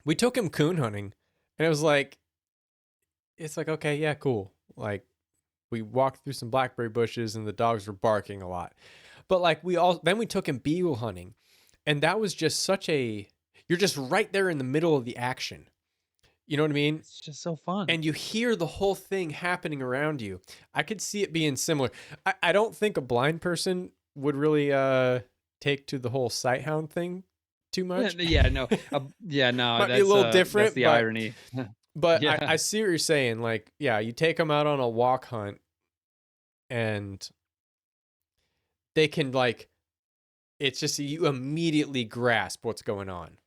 we took him coon hunting, and it was like, it's like okay, yeah, cool. Like we walked through some blackberry bushes, and the dogs were barking a lot. But like then we took him beagle hunting, and that was just such a, you're just right there in the middle of the action. You know what I mean? It's just so fun. And you hear the whole thing happening around you. I could see it being similar. I don't think a blind person would really take to the whole sight hound thing too much. Yeah, no, yeah, no, Might be a little that's different, the but irony. I Yeah, see what you're saying. Like, yeah, you take them out on a walk hunt, and they can like, it's just you immediately grasp what's going on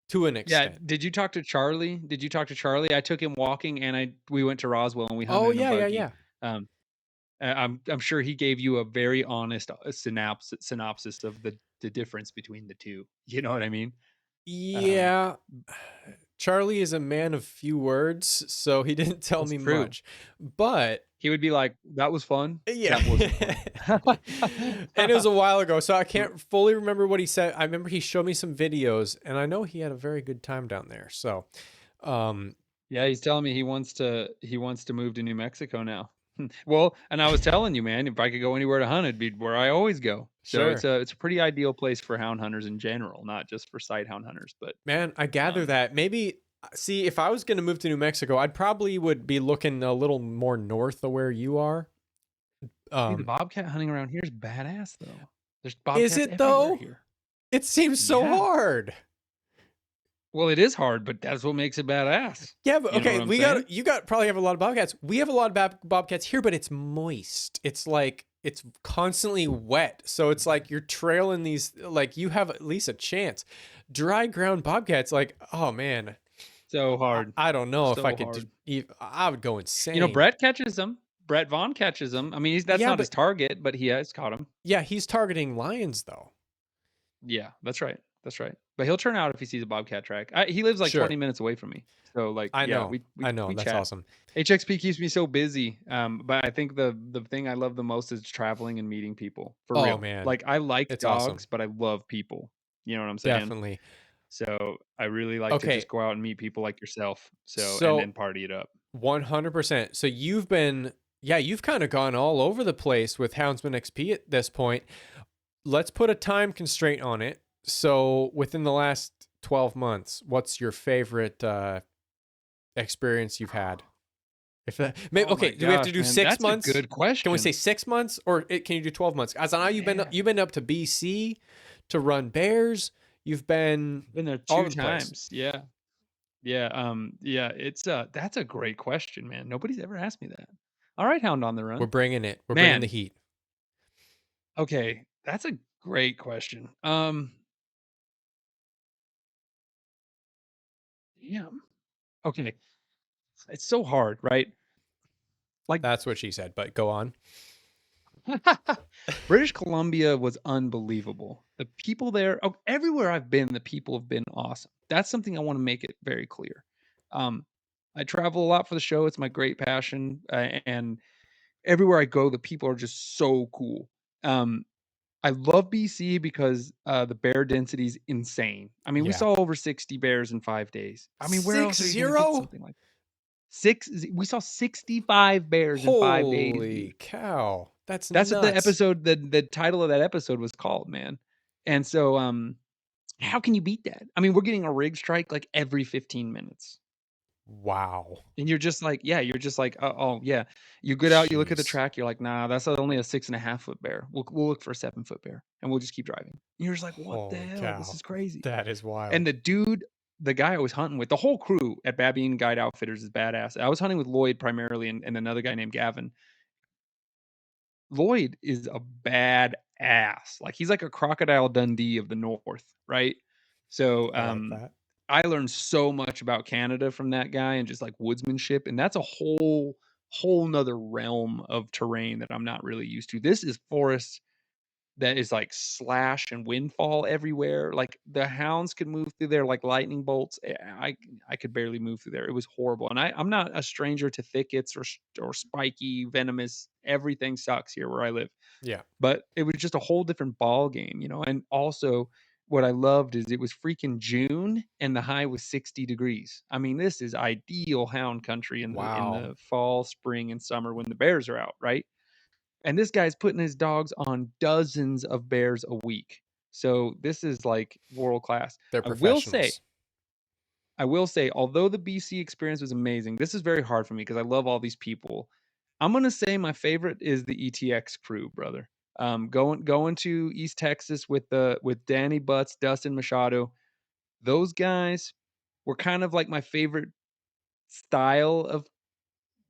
to an yeah. extent. Did you talk to Charlie? Did you talk to Charlie? I took him walking, and we went to Roswell, and we Oh hunted in a yeah, yeah, buggy. yeah. Um, I'm sure he gave you a very honest synopsis of the difference between the two. You know what I mean? Um, Yeah, Charlie is a man of few words, so he didn't tell that's me true. much. But He would be like, "That was fun. yeah. That wasn't fun." And it was a while ago, so I can't fully remember what he said. I remember he showed me some videos, and I know he had a very good time down there. So, um, Yeah, he's telling me he wants to move to New Mexico now. Well, and I was telling you, man, if I could go anywhere to hunt, it'd be where I always go. So sure. it's a pretty ideal place for hound hunters in general, not just for sight hound hunters. But Man, I gather um, that maybe see if I was going to move to New Mexico, I'd probably would be looking a little more north of where you are. dude, the Um, bobcat hunting around here is badass, though. There's is bobcats it everywhere though? here. It seems so Yeah. hard. Well, it is hard, but that's what makes it badass. Yeah, but You know okay, what I'm saying? you got probably have a lot of bobcats. We have a lot of bobcats here, but it's moist. It's like it's constantly wet. So it's like you're trailing these, like you have at least a chance. Dry ground bobcats, like, oh man, So hard. I don't know if I So could hard. I would go You know, insane. Brett catches them. Brett Vaughn catches them. I mean, that's Yeah, not his but target, but he has caught them. yeah, he's targeting lions though. Yeah, that's right. That's right. But he'll turn out if he sees a bobcat track. He lives like Sure. 20 minutes away from me. So like, I yeah, know. I know. we That's chat. awesome. HXP keeps me so busy. But I think the thing I love the most is traveling and meeting people for Oh real. man, Like I like it's awesome. dogs, but I love people. You know what I'm saying? Definitely. So I really like to Okay. just go out and meet people like yourself. So and So then party it up. 100%. So you've been, yeah, you've kind of gone all over the place with Houndsman XP at this point. Let's put a time constraint on it. So within the last 12 months, what's your favorite experience you've had? If that, maybe, Oh my okay, do we have to gosh, do man, 6 that's a months? good Can we say question. 6 months, or can you do 12 months? As I know Man, you've been up to BC to run bears. You've been been there all two over the place. times. Yeah. Yeah, yeah, it's that's a great question, man. Nobody's ever asked me that. All right, Hound on the We're Run. bringing it. We're bringing the Man, heat. Okay, that's a great question. Damn. Okay, it's so hard, right? Like That's what she said, but go on. British Columbia was unbelievable. The people there, oh, everywhere I've been, the people have been awesome. That's something I want to make it very clear. Um, I travel a lot for the show. It's my great passion, and everywhere I go, the people are just so cool. Um, I love BC because the bear density is insane. I mean, we Yeah. saw over 60 bears in 5 days. I mean, where else Six are you going to get zero? something like six? We saw 65 bears in 5 days, dude. Holy cow. That's That's what the nuts. episode, the title of that episode was called, man. And so, how can you beat that? I mean, we're getting a rig strike like every 15 minutes. Wow. And you're just like, yeah, you're just like, oh yeah. You get out, you look at the Jeez. track, you're like, nah, that's only a 6.5 foot bear. We'll look for a 7 foot bear, and we'll just keep driving. And you're just like, what the Holy hell? This cow. is crazy. That is And wild. the guy I was hunting with, the whole crew at Babine Guide Outfitters is badass. I was hunting with Lloyd primarily, and another guy named Gavin. Lloyd is a bad ass. Like he's like a crocodile Dundee of the North, right? So I like that. I learned so much about Canada from that guy and just like woodsmanship. And that's a whole nother realm of terrain that I'm not really used to. This is forest that is like slash and windfall everywhere. Like the hounds could move through there like lightning bolts. I could barely move through there. It was horrible. And I'm not a stranger to thickets or spiky, venomous. Everything sucks here where I live. Yeah. But it was just a whole different ball game, you know. And also what I loved is it was freaking June and the high was 60 degrees. I mean, this is ideal hound country in Wow. the fall, spring, and summer when the bears are out, right? And this guy's putting his dogs on dozens of bears a week. So this is like world class. They're I will say, professionals. although the BC experience was amazing, this is very hard for me because I love all these people. I'm gonna say my favorite is the ETX crew, brother. Going to East Texas with Danny Butts, Dustin Machado. Those guys were kind of like my favorite style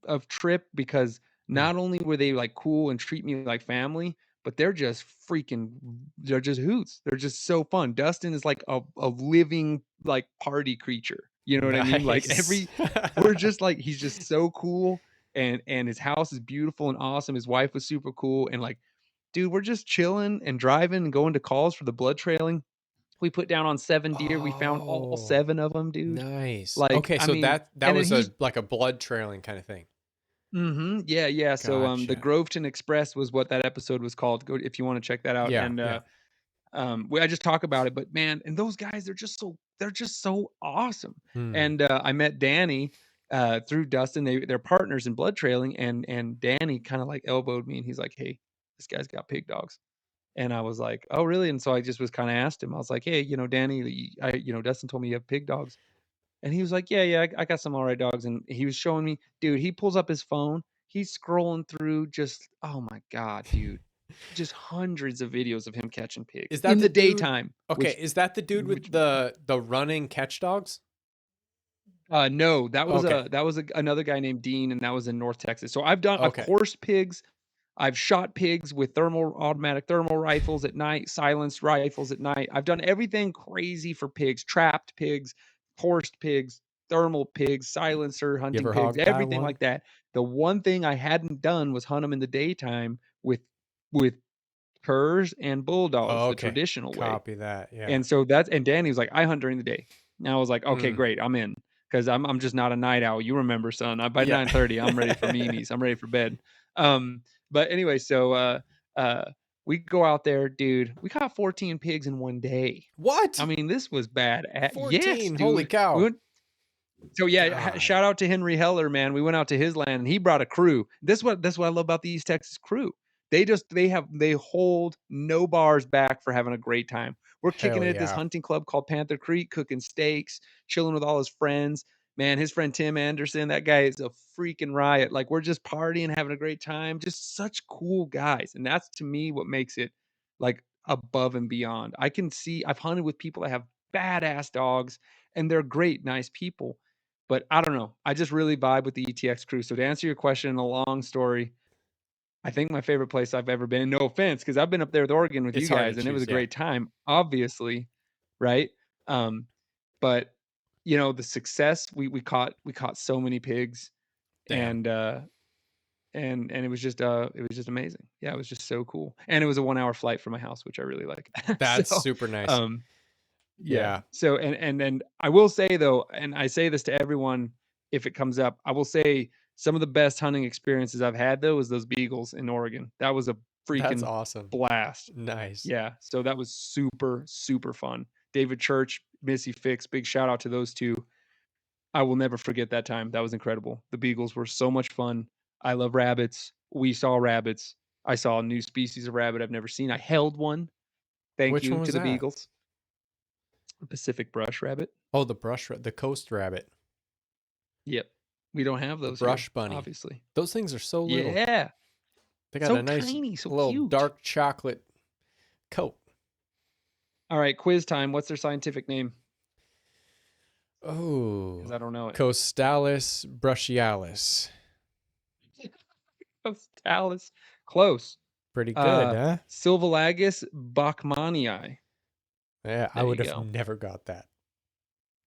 of trip because Mm. not only were they like cool and treat me like family, but they're just hoots. They're just so fun. Dustin is like a living like party creature. You know what I mean? Like Nice. we're just like he's just so cool and his house is beautiful and awesome. His wife was super cool and like dude, we're just chilling and driving and going to calls for the blood trailing. We put down on 7 deer. We found all Oh, 7 of them, dude. nice. Like, Okay, I so mean, that and then was he's a like a blood trailing kind of thing. Yeah, yeah. So the Gotcha. Groveton Express was what that episode was called. Go if you want to check that out. Yeah, And yeah. I just talk about it, but man, and those guys, they're just so awesome. Hmm. And I met Danny through Dustin. They're partners in blood trailing, and Danny kind of like elbowed me, and he's like, "Hey, this guy's got pig dogs." And I was like, "Oh, really?" And so I just was kind of asked him. I was like, "Hey, Danny, Dustin told me you have pig dogs." And he was like, "Yeah, yeah, I got some all right dogs." And he was showing me, dude, he pulls up his phone. He's scrolling through just, oh my God, dude, just hundreds of videos of him catching pigs Is that in the the dude? daytime, Okay, is that the dude which with the running catch dogs? no, Okay. another guy named Dean, and that was in North Texas. So I've Okay. coursed pigs, I've shot pigs with automatic thermal rifles at night, silenced rifles at night. I've done everything crazy for pigs, trapped pigs, coursed pigs, thermal pigs, silencer You hunting ever pigs, hog tie everything one? like that. The one thing I hadn't done was hunt them in the daytime with curs and bulldogs, the Okay. traditional way. Copy that. Yeah. And so and Danny was like, "I hunt during the day." And I was like, "Okay, Mm. great, I'm in." Because I'm just not a night owl. You remember, son. By Yeah. 9:30, I'm ready for memes. I'm ready for bed. Um, but anyway, so uh, we go out there, dude. We caught 14 pigs in one day. I What? mean, this was bad. Yes, 14. Holy dude. We cow. went so yeah, God. shout out to Henry Heller, man. We went out to his land and he brought a crew. This what I love about the East Texas crew. They hold no bars back for having a great time. We're kicking Hell it at this yeah. hunting club called Panther Creek, cooking steaks, chilling with all his friends. Man, his friend Tim Anderson, that guy is a freaking riot. Like we're just partying, having a great time. Just such cool guys. And that's to me what makes it like above and beyond. I've hunted with people that have badass dogs and they're great, nice people, but I don't know. I just really vibe with the ETX crew. So to answer your question in a long story, I think my favorite place I've ever been. No offense, because I've been up there with Oregon with It's you hard to guys, and it was choose. a Yeah. great time, obviously, right? Um, but you know, the success we caught so many pigs, Damn. and it was just amazing. Yeah, it was just so cool, and it was a 1 hour flight from my house, which I really like. So, That's super nice. um, yeah. Yeah. So and I will say though, and I say this to everyone if it comes up, I will say some of the best hunting experiences I've had though is those beagles in Oregon. That was a That's freaking awesome. blast. Nice. Yeah. So that was super, super fun. David Church, Missy Fix, big shout out to those two. I will never forget that time. That was incredible. The beagles were so much fun. I love rabbits. We saw rabbits. I saw a new species of rabbit I've never seen. I held one. Thank Which you one to was the that? beagles. Pacific brush rabbit. Oh, the coast rabbit, Yep. We don't have the those here, brush bunny. obviously. Those things are so little. Yeah. They got So a nice tiny, so little cute. dark chocolate coat. All right, quiz time. What's their scientific name? Because Oh, I don't know it. Costalis bruschialis. Alice. Close. Pretty good, Uh, huh? Silvalagus bachmanii. Yeah, I There you would have go. never got that.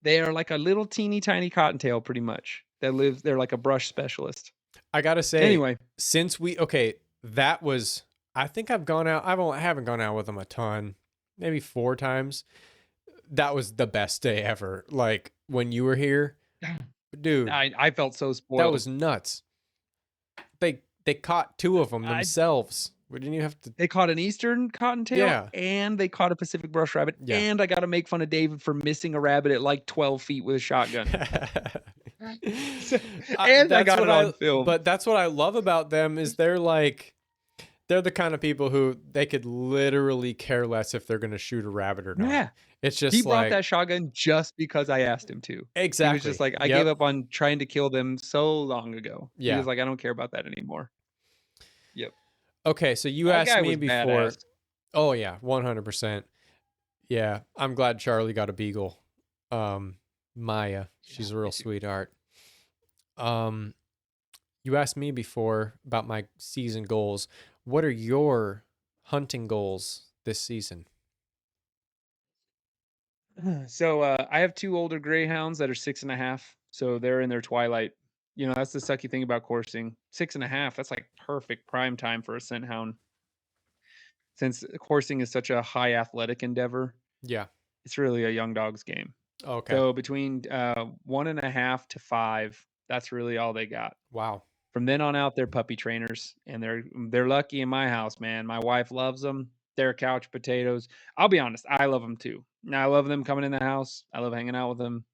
They are like a little teeny tiny cottontail, pretty much. That lives. They're like a brush specialist. I gotta say, Anyway, since that was. I think I've gone out. I haven't gone out with them a ton, maybe 4 times. That was the best day ever. Like when you were here, dude. I felt so That spoiled. was nuts. They caught 2 of them I themselves. Didn't you have to? They caught an eastern cottontail Yeah. and they caught a Pacific brush rabbit, Yeah. and I got to make fun of David for missing a rabbit at like 12 feet with a shotgun. So, and I got it on film. But that's what I love about them is they're the kind of people who they could literally care less if they're going to shoot a rabbit or not. Yeah. It's just He brought like that shotgun just because I asked him to. exactly. He was just like, I gave up on trying to kill them so long ago. He Yeah. was like, I don't care about that anymore. Yep. Okay, so you That asked guy me was before. badass. Oh yeah, 100%. Yeah, I'm glad Charlie got a beagle. Maya, she's a real sweetheart. You asked me before about my season goals. What are your hunting goals this season? So I have 2 older greyhounds that are 6.5. So they're in their twilight. You know, that's the sucky thing about coursing. 6.5, that's like perfect prime time for a scent hound. Since coursing is such a high athletic endeavor, Yeah. it's really a young dog's game. Okay. So between 1.5 to 5, that's really all they got. Wow. From then on out, they're puppy trainers, and they're lucky in my house, man. My wife loves them. They're couch potatoes. I'll be honest, I love them too. Now I love them coming in the house. I love hanging out with them.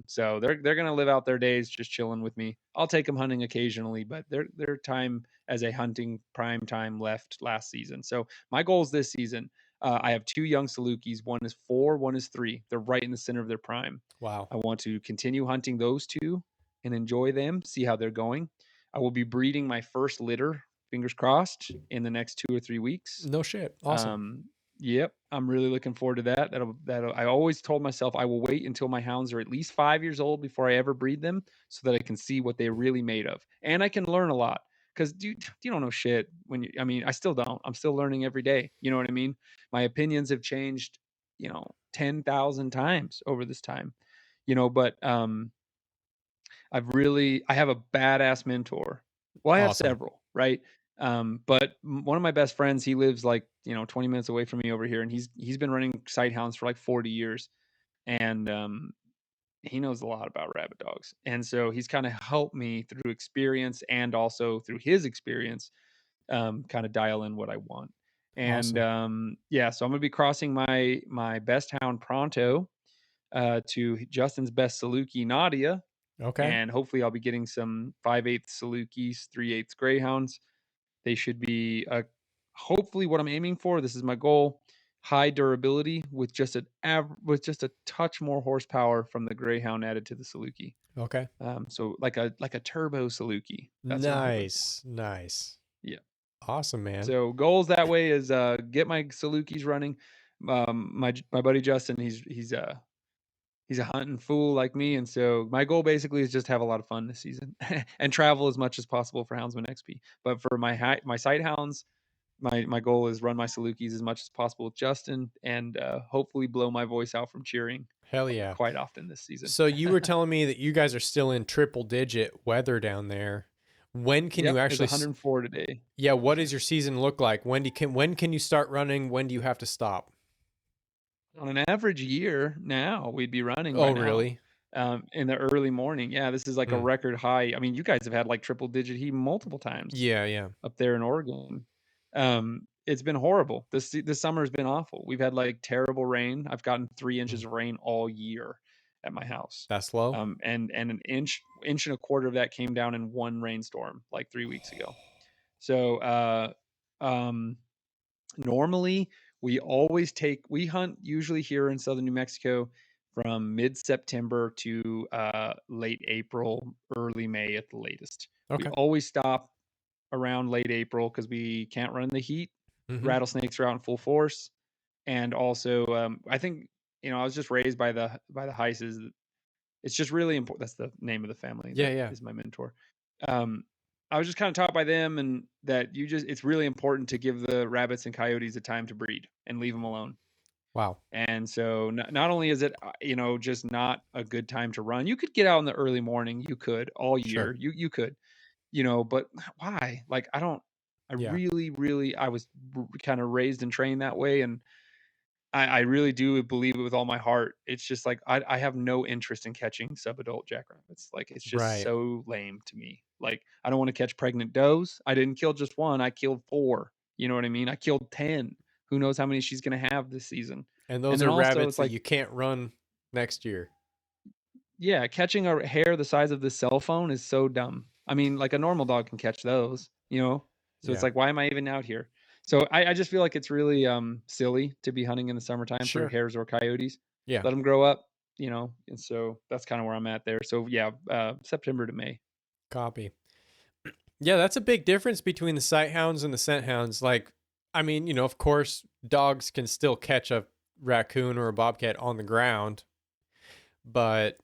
So they're gonna live out their days just chilling with me. I'll take them hunting occasionally, but their time as a hunting prime time left last season. So my goals this season, I have 2 young Salukis. One is 4, one is 3. They're right in the center of their prime. Wow. I want to continue hunting those 2 and enjoy them, see how they're going. I will be breeding my first litter, fingers crossed, in the next 2 or 3 weeks. No shit. Awesome. Yep, I'm really looking forward to that. That'll. I always told myself I will wait until my hounds are at least 5 years old before I ever breed them, so that I can see what they're really made of, and I can learn a lot. Because you don't know shit when you. I mean, I still don't. I'm still learning every day. You know what I mean? My opinions have changed, 10,000 times over this time. But I have a badass mentor. Well, I have Awesome. several, right? But one of my best friends, he lives like 20 minutes away from me over here, and he's been running sighthounds for like 40 years, and he knows a lot about rabbit dogs, and so he's kind of helped me through experience and also through his experience, kind of dial in what I want. And Awesome. yeah, so I'm gonna be crossing my best hound pronto to Justin's best Saluki Nadia, Okay. and hopefully I'll be getting some 5/8 Salukis, 3/8 Greyhounds. They should be hopefully what I'm aiming for. This is my goal: high durability with just a touch more horsepower from the Greyhound added to the Saluki. Okay. So like a turbo Saluki. That's what I'm hoping for. Nice. Nice. Yeah. Awesome, man. So goals that way is get my Salukis running. My buddy Justin, He's a hunting fool like me, and so my goal basically is just to have a lot of fun this season and travel as much as possible for Houndsman XP. But for my sight hounds, my goal is run my Salukis as much as possible with Justin, and hopefully blow my voice out from cheering Hell yeah. quite often this season. So you were telling me that you guys are still in triple digit weather down there. When can you Yep, it's actually 104 today. Yeah, what does your season look like? When can you start running? When do you have to stop? On an average year now, we'd be running by Oh, now. really? In the early morning. Yeah, this is like a Mm. record high. I mean, you guys have had like triple digit heat multiple times Yeah, yeah. up there in Oregon. It's been horrible. This summer has been awful. We've had like terrible rain. I've gotten 3 inches Mm. of rain all year at my house. That's low? And an inch and a quarter of that came down in one rainstorm like 3 weeks ago. So um normally we hunt usually here in southern New Mexico from mid-September to late April, early May at the latest. We Okay. always stop around late April because we can't run in the heat. Mm-hmm. Rattlesnakes are out in full force, and also I think I was just raised by the Heises. It's just really important. That's the name of the family Yeah, that yeah. is my mentor. Um, I was just kind of taught by them, and that it's really important to give the rabbits and coyotes a time to breed and leave them alone. Wow. And so not only is it just not a good time to run, you could get out in the early morning, you could all Sure. year, you could, but why? Like I Yeah. really I was kind of raised and trained that way, and I really do believe it with all my heart. It's just like I have no interest in catching subadult jackrabbits. Like it's just Right. so lame to me. Like I don't want to catch pregnant does. I didn't kill just one. I killed four. You know what I mean? I killed 10. Who knows how many she's gonna have this season? And And those then are also rabbits it's that like, you can't run next year. yeah, catching a hare the size of the cell phone is so dumb. I mean, like a normal dog can catch those. So it's Yeah. like, why am I even out here? So I just feel like it's really silly to be hunting in the summertime for Sure. hares or coyotes. Yeah. Let them grow up. And so that's kind of where I'm at there. So yeah, September to May. Copy. Yeah, that's a big difference between the sight hounds and the scent hounds. Like, I mean, of course, dogs can still catch a raccoon or a bobcat on the ground, but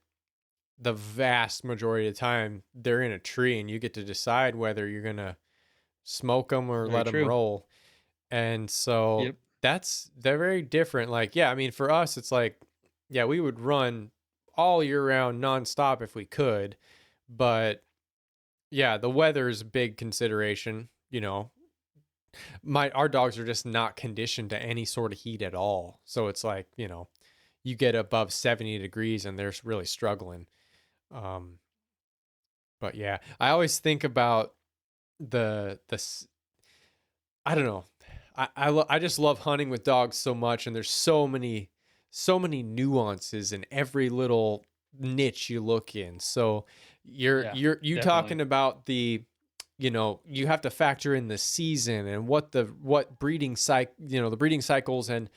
the vast majority of the time they're in a tree and you get to decide whether you're going to smoke them or Very let them true. roll. And so Yep. they're very different. Like, yeah, I mean, for us, it's like, yeah, we would run all year round nonstop if we could, but yeah, the weather is a big consideration. Our dogs are just not conditioned to any sort of heat at all. So it's like, you get above 70 degrees and they're really struggling. Um, but yeah, I always think about I don't know. I just love hunting with dogs so much, and there's so many nuances in every little niche you look in. So Yeah, you definitely. talking about you have to factor in the season and what the breeding cycles, and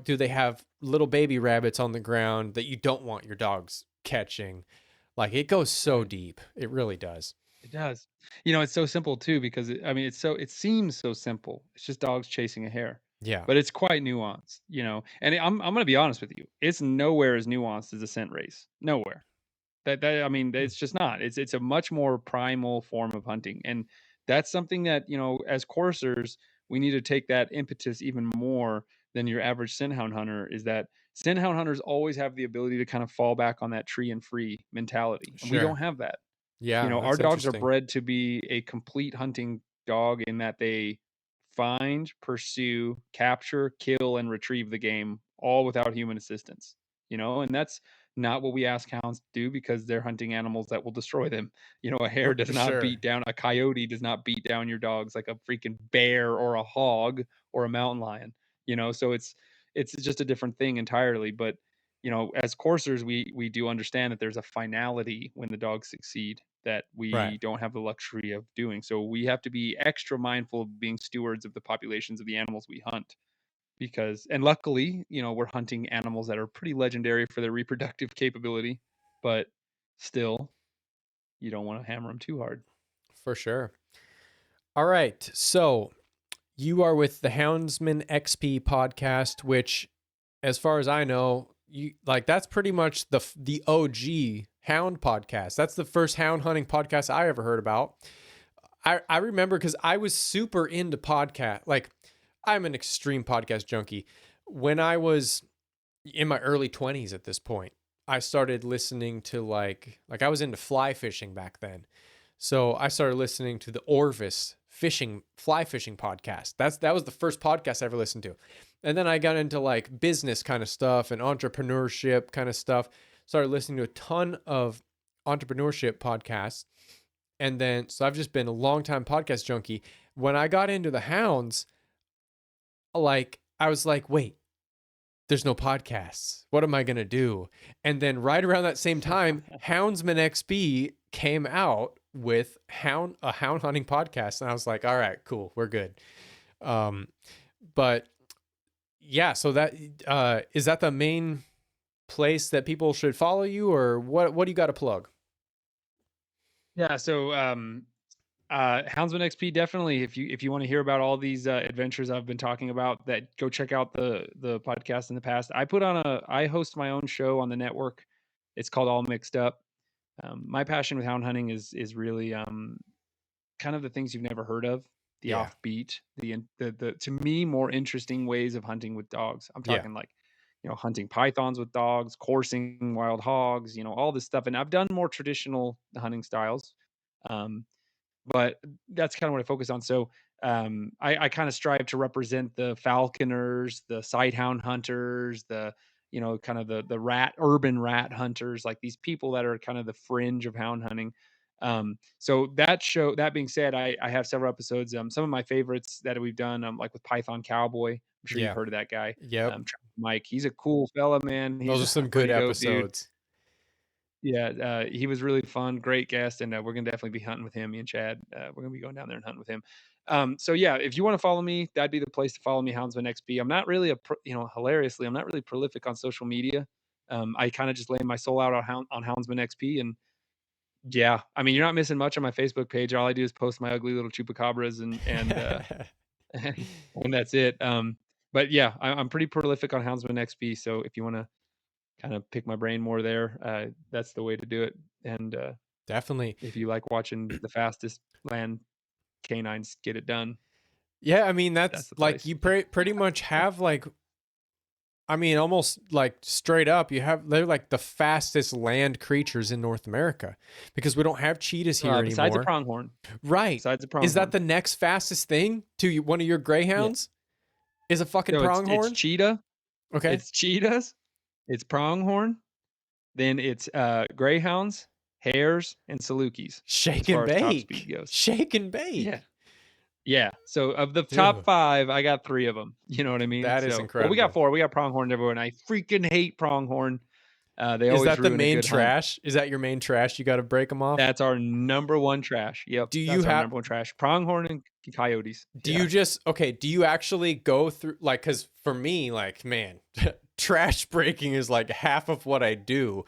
do they have little baby rabbits on the ground that you don't want your dogs catching? Like, it goes so Right. deep. It really does. It does. It's so simple too because I mean, it seems so simple. It's just dogs chasing a hare, Yeah. but it's quite nuanced. And I'm gonna be honest with you, it's nowhere as nuanced as a scent race. Nowhere. That I mean, Hmm. it's just not. It's a much more primal form of hunting, and that's something that as coursers, we need to take that impetus even more than your average scent hound hunter. Is that scent hound hunters always have the ability to kind of fall back on that tree and free mentality, and we don't Sure. have that. Yeah, Our that's dogs are interesting. bred to be a complete hunting dog in that they find, pursue, capture, kill, and retrieve the game all without human assistance. And that's not what we ask hounds to do because they're hunting animals that will destroy them. A hare does not Sure. beat down, a coyote does not beat down your dogs like a freaking bear or a hog or a mountain lion. So it's just a different thing entirely. But as coursers, we do understand that there's a finality when the dogs succeed that Right. we don't have the luxury of doing. So we have to be extra mindful of being stewards of the populations of the animals we hunt. And luckily, we're hunting animals that are pretty legendary for their reproductive capability, but still, you don't want to hammer them too hard. For sure. All right. So you are with the Houndsman XP podcast, which, as far as I know, that's pretty much the OG hound podcast. That's the first hound hunting podcast I ever heard about. I remember because I was super into podcast. Like, I'm an extreme podcast junkie. When I was in my early 20s at this point, I started listening to I was into fly fishing back then. So I started listening to the Orvis fly fishing podcast. That was the first podcast I ever listened to. And then I got into like business kind of stuff and entrepreneurship kind of stuff. Started listening to a ton of entrepreneurship podcasts. And then, so I've just been a long time podcast junkie. When I got into the hounds, I was like, wait, there's no podcasts. What am I going to do? And then right around that same time, Houndsman XP came out with a hound hunting podcast. And I was like, all right, cool. We're good. But yeah, so that, is that the main place that people should follow you, or what do you got to plug? Yeah. So, Houndsman XP, definitely. If you want to hear about all these adventures I've been talking about, that go check out the podcast in the past. I host my own show on the network. It's called All Mixed Up. My passion with hound hunting is really kind of the things you've never heard of, the Yeah. offbeat, the to me more interesting ways of hunting with dogs. I'm Yeah. talking like, hunting pythons with dogs, coursing wild hogs, all this stuff. And I've done more traditional hunting styles. But that's kind of what I focus on. So I kind of strive to represent the falconers, the sighthound hunters, the kind of the urban rat hunters, like these people that are kind of the fringe of hound hunting. So that being said, I have several episodes. Some of my favorites that we've done, like with Python Cowboy. I'm sure you've Yeah. heard of that guy. Yep. Mike, he's a cool fella, man. Those He's are a some good pretty dope dude. episodes. Yeah, he was really fun, great guest, and we're gonna definitely be hunting with him. Me and Chad, we're gonna be going down there and hunting with him. So yeah, if you want to follow me, that'd be the place to follow me, Houndsman XP. I'm not really hilariously, I'm not really prolific on social media. I kind of just lay my soul out on Houndsman XP, and yeah, I mean, you're not missing much on my Facebook page. All I do is post my ugly little chupacabras and and that's it. But yeah, I'm pretty prolific on Houndsman XP. So if you want to kind of pick my brain more there, that's the way to do it. And Definitely. if you like watching the fastest land canines get it done, Yeah, I mean, that's that's the like place. you pretty much have I mean, almost like straight up, they're like the fastest land creatures in North America, because we don't have cheetahs here Besides a anymore. pronghorn. Right. Besides a pronghorn. Is that the next fastest thing to one of your greyhounds? Is a fucking So pronghorn? it's cheetah. Okay. It's cheetahs. It's pronghorn. Then it's greyhounds, hares, and Salukis. Shake as far and as top bake. speed goes. Shake and bake. Yeah. Yeah. So of the top 5, I got 3 of them. You know what I mean? That is incredible. Well, we got 4. We got pronghorn everywhere, and I freaking hate pronghorn. They Is always that the ruin a main good hunt. trash? Is that your main trash? You got to break them off? That's our number one trash. Yep. Do you that's our have number one trash? Pronghorn and coyotes. Do you do you actually go through, like, because for me, like, man, trash breaking is like half of what I do,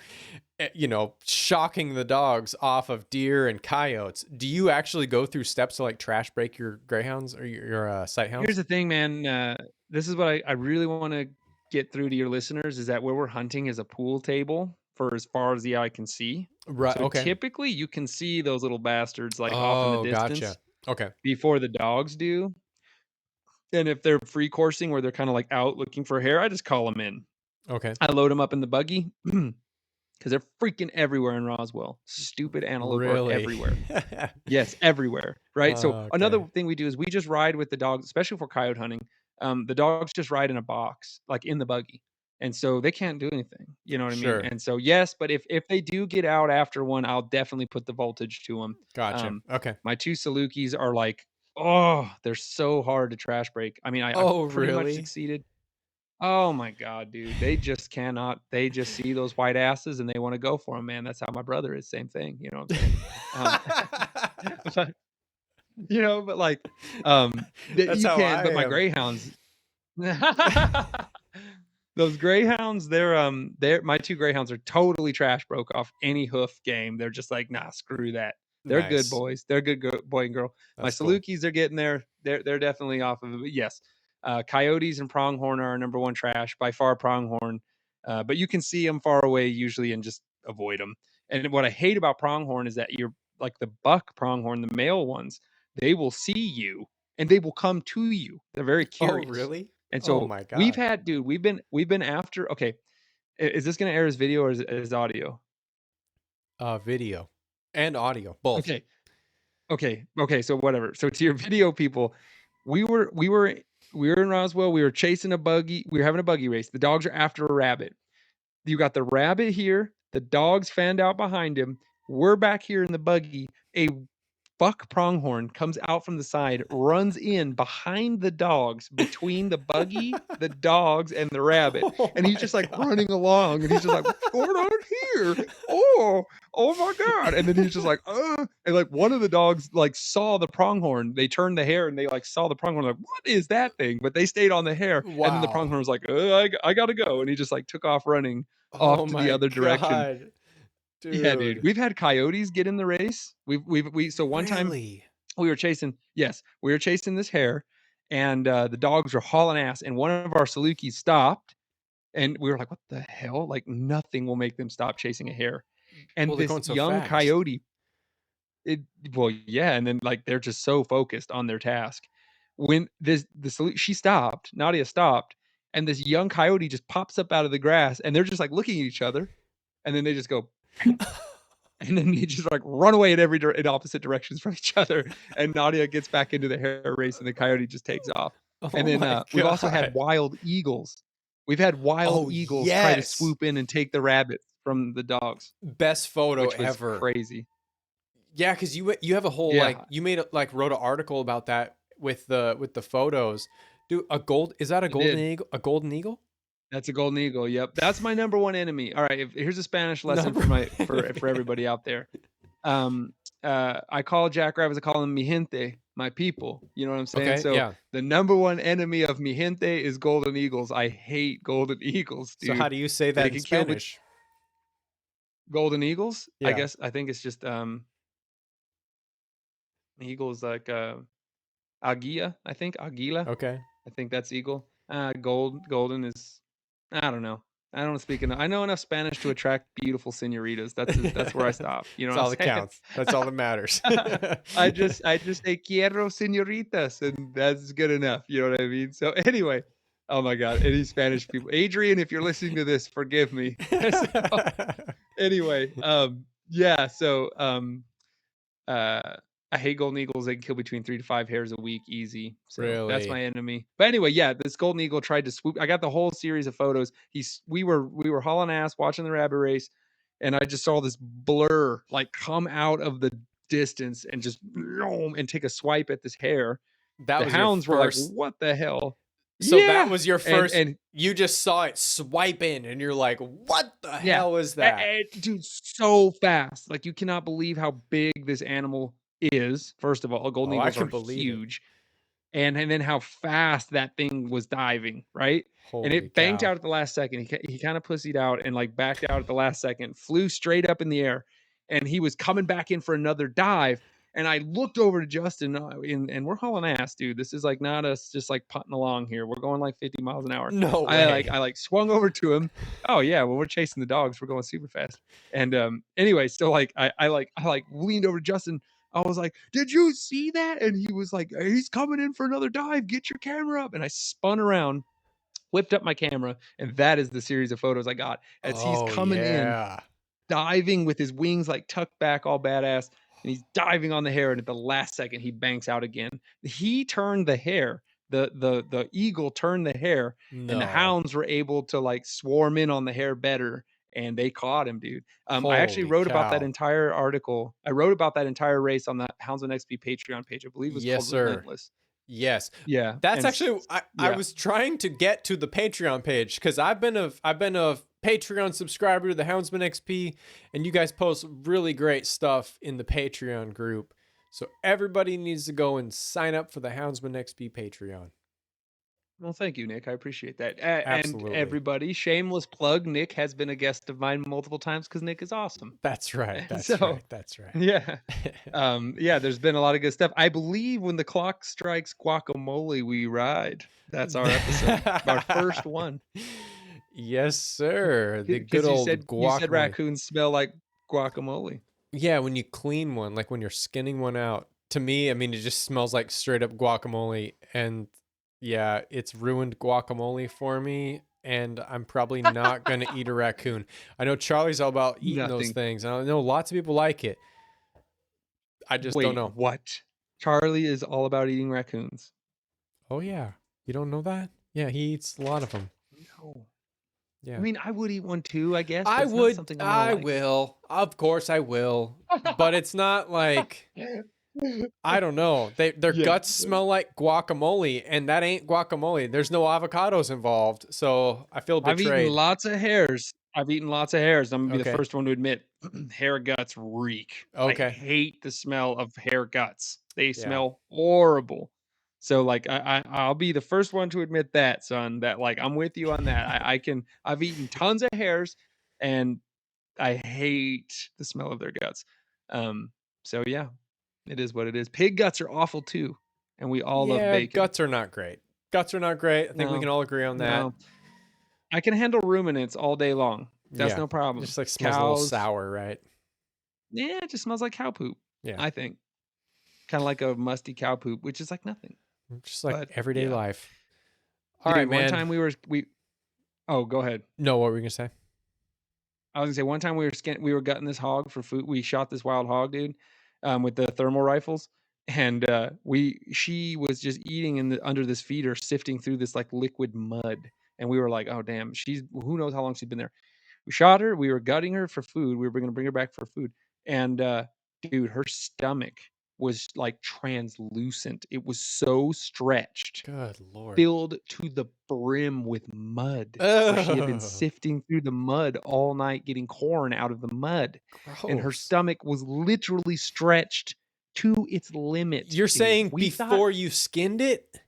shocking the dogs off of deer and coyotes. Do you actually go through steps to like trash break your greyhounds or your sighthounds? Here's the thing, man. This is what I really want to get through to your listeners, is that where we're hunting is a pool table for as far as the eye can see. Right. So Okay. typically you can see those little bastards like off in the distance. Gotcha. Okay. Before the dogs do. And if they're free coursing where they're kind of like out looking for hare, I just call them in. Okay. I load them up in the buggy because they're freaking everywhere in Roswell. Stupid antelope are everywhere. Yes, everywhere. Right. So another thing we do is we just ride with the dogs, especially for coyote hunting. The dogs just ride in a box, like in the buggy. And so they can't do anything. You know what I mean? And so, yes, but if they do get out after one, I'll definitely put the voltage to them. Gotcha. Okay. My 2 Salukis are like, they're so hard to trash break. I mean, I pretty much succeeded. Oh my God, dude. They just cannot. They just see those white asses and they want to go for them, man. That's how my brother is. Same thing. You know what I'm saying? But like, That's you how can't, I but my am. greyhounds, those greyhounds, they're my 2 greyhounds are totally trash broke off any hoof game. They're just like, nah, screw that. They're good boys. They're good boy and girl. That's my Salukis, they're getting there. They're definitely off of it. But yes, coyotes and pronghorn are our number one trash by far. Pronghorn. But you can see them far away usually and just avoid them. And what I hate about pronghorn is that you're like the buck pronghorn, the male ones, they will see you and they will come to you. They're very Oh, curious. really? And Oh so my we've God. had, dude, we've been after. Okay, is this going to air as video or as audio? Video and audio, both. Okay, okay. So whatever. So to your video people, we were in Roswell. We were chasing a buggy. We were having a buggy race. The dogs are after a rabbit. You got the rabbit here. The dog's fanned out behind him. We're back here in the buggy. A buck pronghorn comes out from the side, runs in behind the dogs, between the buggy, the dogs, and the rabbit. Oh And he's my just like God. running along, and he's just like, "What's going on here? Oh my God!" And then he's just like, and like one of the dogs like saw the pronghorn. They turned the hare, and they like saw the pronghorn. Like, what is that thing? But they stayed on the hare, and then the Wow. pronghorn was like, I gotta go, and he just like took off running off Oh to the my other direction. God. Yeah, dude. Dude. We've had coyotes get in the race. So one time Really? we were chasing, yes, we were chasing this hare, and the dogs were hauling ass, and one of our Salukis stopped, and we were like, what the hell? Like nothing will make them stop chasing a hare. And Well, they're this going so young fast. coyote, it well, yeah, and then like they're just so focused on their task. When she stopped, Nadia stopped, and this young coyote just pops up out of the grass, and they're just like looking at each other, and then they just go, and then they just like run away in opposite directions from each other. And Nadia gets back into the hare race, and the coyote just takes off. And Oh then my we've also had God. wild eagles. We've had wild Oh, eagles try to yes. swoop in and take the rabbits from the dogs, Best photo which was ever. crazy. Yeah, because you have a whole like Yeah, you made a, like wrote an article about that with the photos. Dude, is that a I golden did. eagle? A golden eagle? That's a golden eagle. Yep, that's my number one enemy. All right, here's a Spanish lesson Number for my one. for everybody out there. um I call jackrabbits, I call them mi gente, my people. You know what I'm saying? Okay, So yeah. the number one enemy of mi gente is golden eagles. I hate golden eagles, So how dude. do you say They that in can kill Spanish? golden eagles. Yeah. I think it's just eagles like aguila. I think aguila. Okay. I think that's eagle. Golden is, I don't know. I don't speak enough. I know enough Spanish to attract beautiful senoritas. That's where I stop. You know That's what all that I'm saying? counts. That's all that matters. I just say quiero senoritas, and that's good enough. You know what I mean? So anyway, oh my God, any Spanish people, Adrian, if you're listening to this, forgive me. So, anyway, yeah. So uh, I hate golden eagles. They can kill between 3 to 5 hares a week, easy. So that's Really? my enemy. But anyway, yeah, this golden eagle tried to swoop. I got the whole series of photos. We were hauling ass watching the rabbit race, and I just saw this blur like come out of the distance and just and take a swipe at this hare. That The was your hounds were like, first. "What the hell?" So that Yeah, was your and first. and You just saw it swipe in, and you're like, "What the yeah, hell is that?" dude, so fast. Like you cannot believe how big this animal is. First of all, golden Oh, I eagles can are believe it. huge, and then how fast that thing was diving, right? And Holy it banked cow! out at the last second. He kind of pussied out and like backed out at the last second, flew straight up in the air, and he was coming back in for another dive. And I looked over to Justin, and we're hauling ass, dude. This is like not us just like putting along here. We're going like 50 miles an hour. No I way. like swung over to him. Oh yeah, when we're chasing the dogs, we're going super fast. And anyway, so like I leaned over to Justin. I was like, "Did you see that?" And he was like, "He's coming in for another dive. Get your camera up." And I spun around, whipped up my camera, and that is the series of photos I got as he's Oh coming in, yeah. diving with his wings like tucked back, all badass, and he's diving on the hare. And at the last second, he banks out again. He turned the hare. The eagle turned the hare, and the No. hounds were able to like swarm in on the hare better, and they caught him, dude. I actually Holy wrote about that cow. entire article. I wrote about that entire race on the Houndsman XP Patreon page. I believe it was Yes, called sir. Relentless. Yes. Yeah, That's and actually I yeah. was trying to get to the Patreon page because I've been a Patreon subscriber to the Houndsman XP, and you guys post really great stuff in the Patreon group. So everybody needs to go and sign up for the Houndsman XP Patreon. Well, thank you, Nick. I appreciate that. And Absolutely. everybody, shameless plug. Nick has been a guest of mine multiple times because Nick is awesome. That's right. That's So, right. That's right. yeah, yeah. There's been a lot of good stuff. I believe when the clock strikes guacamole, we ride. That's our episode, our first one. Yes, sir. The good Because old you said guacamole. raccoons smell like guacamole. Yeah, when you clean one, like when you're skinning one out, to me, I mean, it just smells like straight up guacamole. And yeah, it's ruined guacamole for me. And I'm probably not going to eat a raccoon. I know Charlie's all about eating those Nothing. things. And I know lots of people like it. I just don't Wait, know. what? Charlie is all about eating raccoons. Oh, yeah. You don't know that? Yeah, he eats a lot of them. No. I Yeah. mean, I would eat one too, I guess, but it's not something I'm gonna I like. will. Of course I will. But it's not like, I don't know. Their Yeah. guts smell like guacamole, and that ain't guacamole. There's no avocados involved, so I feel I've eaten betrayed. lots of hares. I've eaten lots of hares. I'm gonna be the Okay. first one to admit hare guts reek. I Okay. hate the smell of hare guts. They Yeah. smell horrible. So like I'll be the first one to admit that, son. That like I'm with you on that. I've eaten tons of hares and I hate the smell of their guts. Um, so yeah, it is what it is. Pig guts are awful too, and we all love Yeah, bacon. guts are not great. Guts are not great. I think we No, can all agree on that. no, I can handle ruminants all day long. That's Yeah. no It problem. just like smells a little Cows, sour, right? yeah, it just smells like cow poop. Yeah. I think kind of like a musty cow poop, which is like nothing. Just like But everyday yeah, life. All right, dude. One man. time we. Oh, go ahead. No, what were we gonna say? I was gonna say one time we were gutting this hog for food. We shot this wild hog, dude, with the thermal rifles, and she was just eating under this feeder, sifting through this like liquid mud, and we were like, oh damn, she's who knows how long she's been there. We shot her. We were gutting her for food. We were gonna bring her back for food, and dude, her stomach was like translucent. It was so stretched, Good Lord. filled to the brim with mud, where she had been Oh, sifting through the mud all night getting corn out of the mud, and her gross. stomach was literally stretched to its limit, You're dude. saying We thought before you skinned it?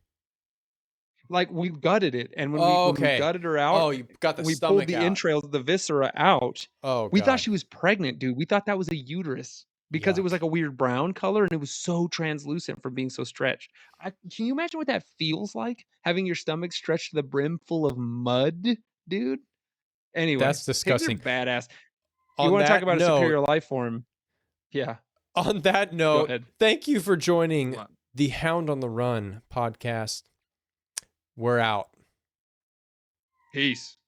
like we gutted it, and Oh, when we okay. gutted her out, Oh, you got the we pulled stomach the out. entrails, the viscera out. Oh We thought God. she was pregnant, dude. We thought that was a uterus because it was Yuck. like a weird brown color and it was so translucent from being so stretched. Can you imagine what that feels like? Having your stomach stretched to the brim full of mud, dude? Anyway, That's pigs are disgusting. badass. You On want to talk that about a note, superior life form? Yeah, on that go note, ahead. thank you for joining What? the Hound on the Run podcast. We're out. Peace.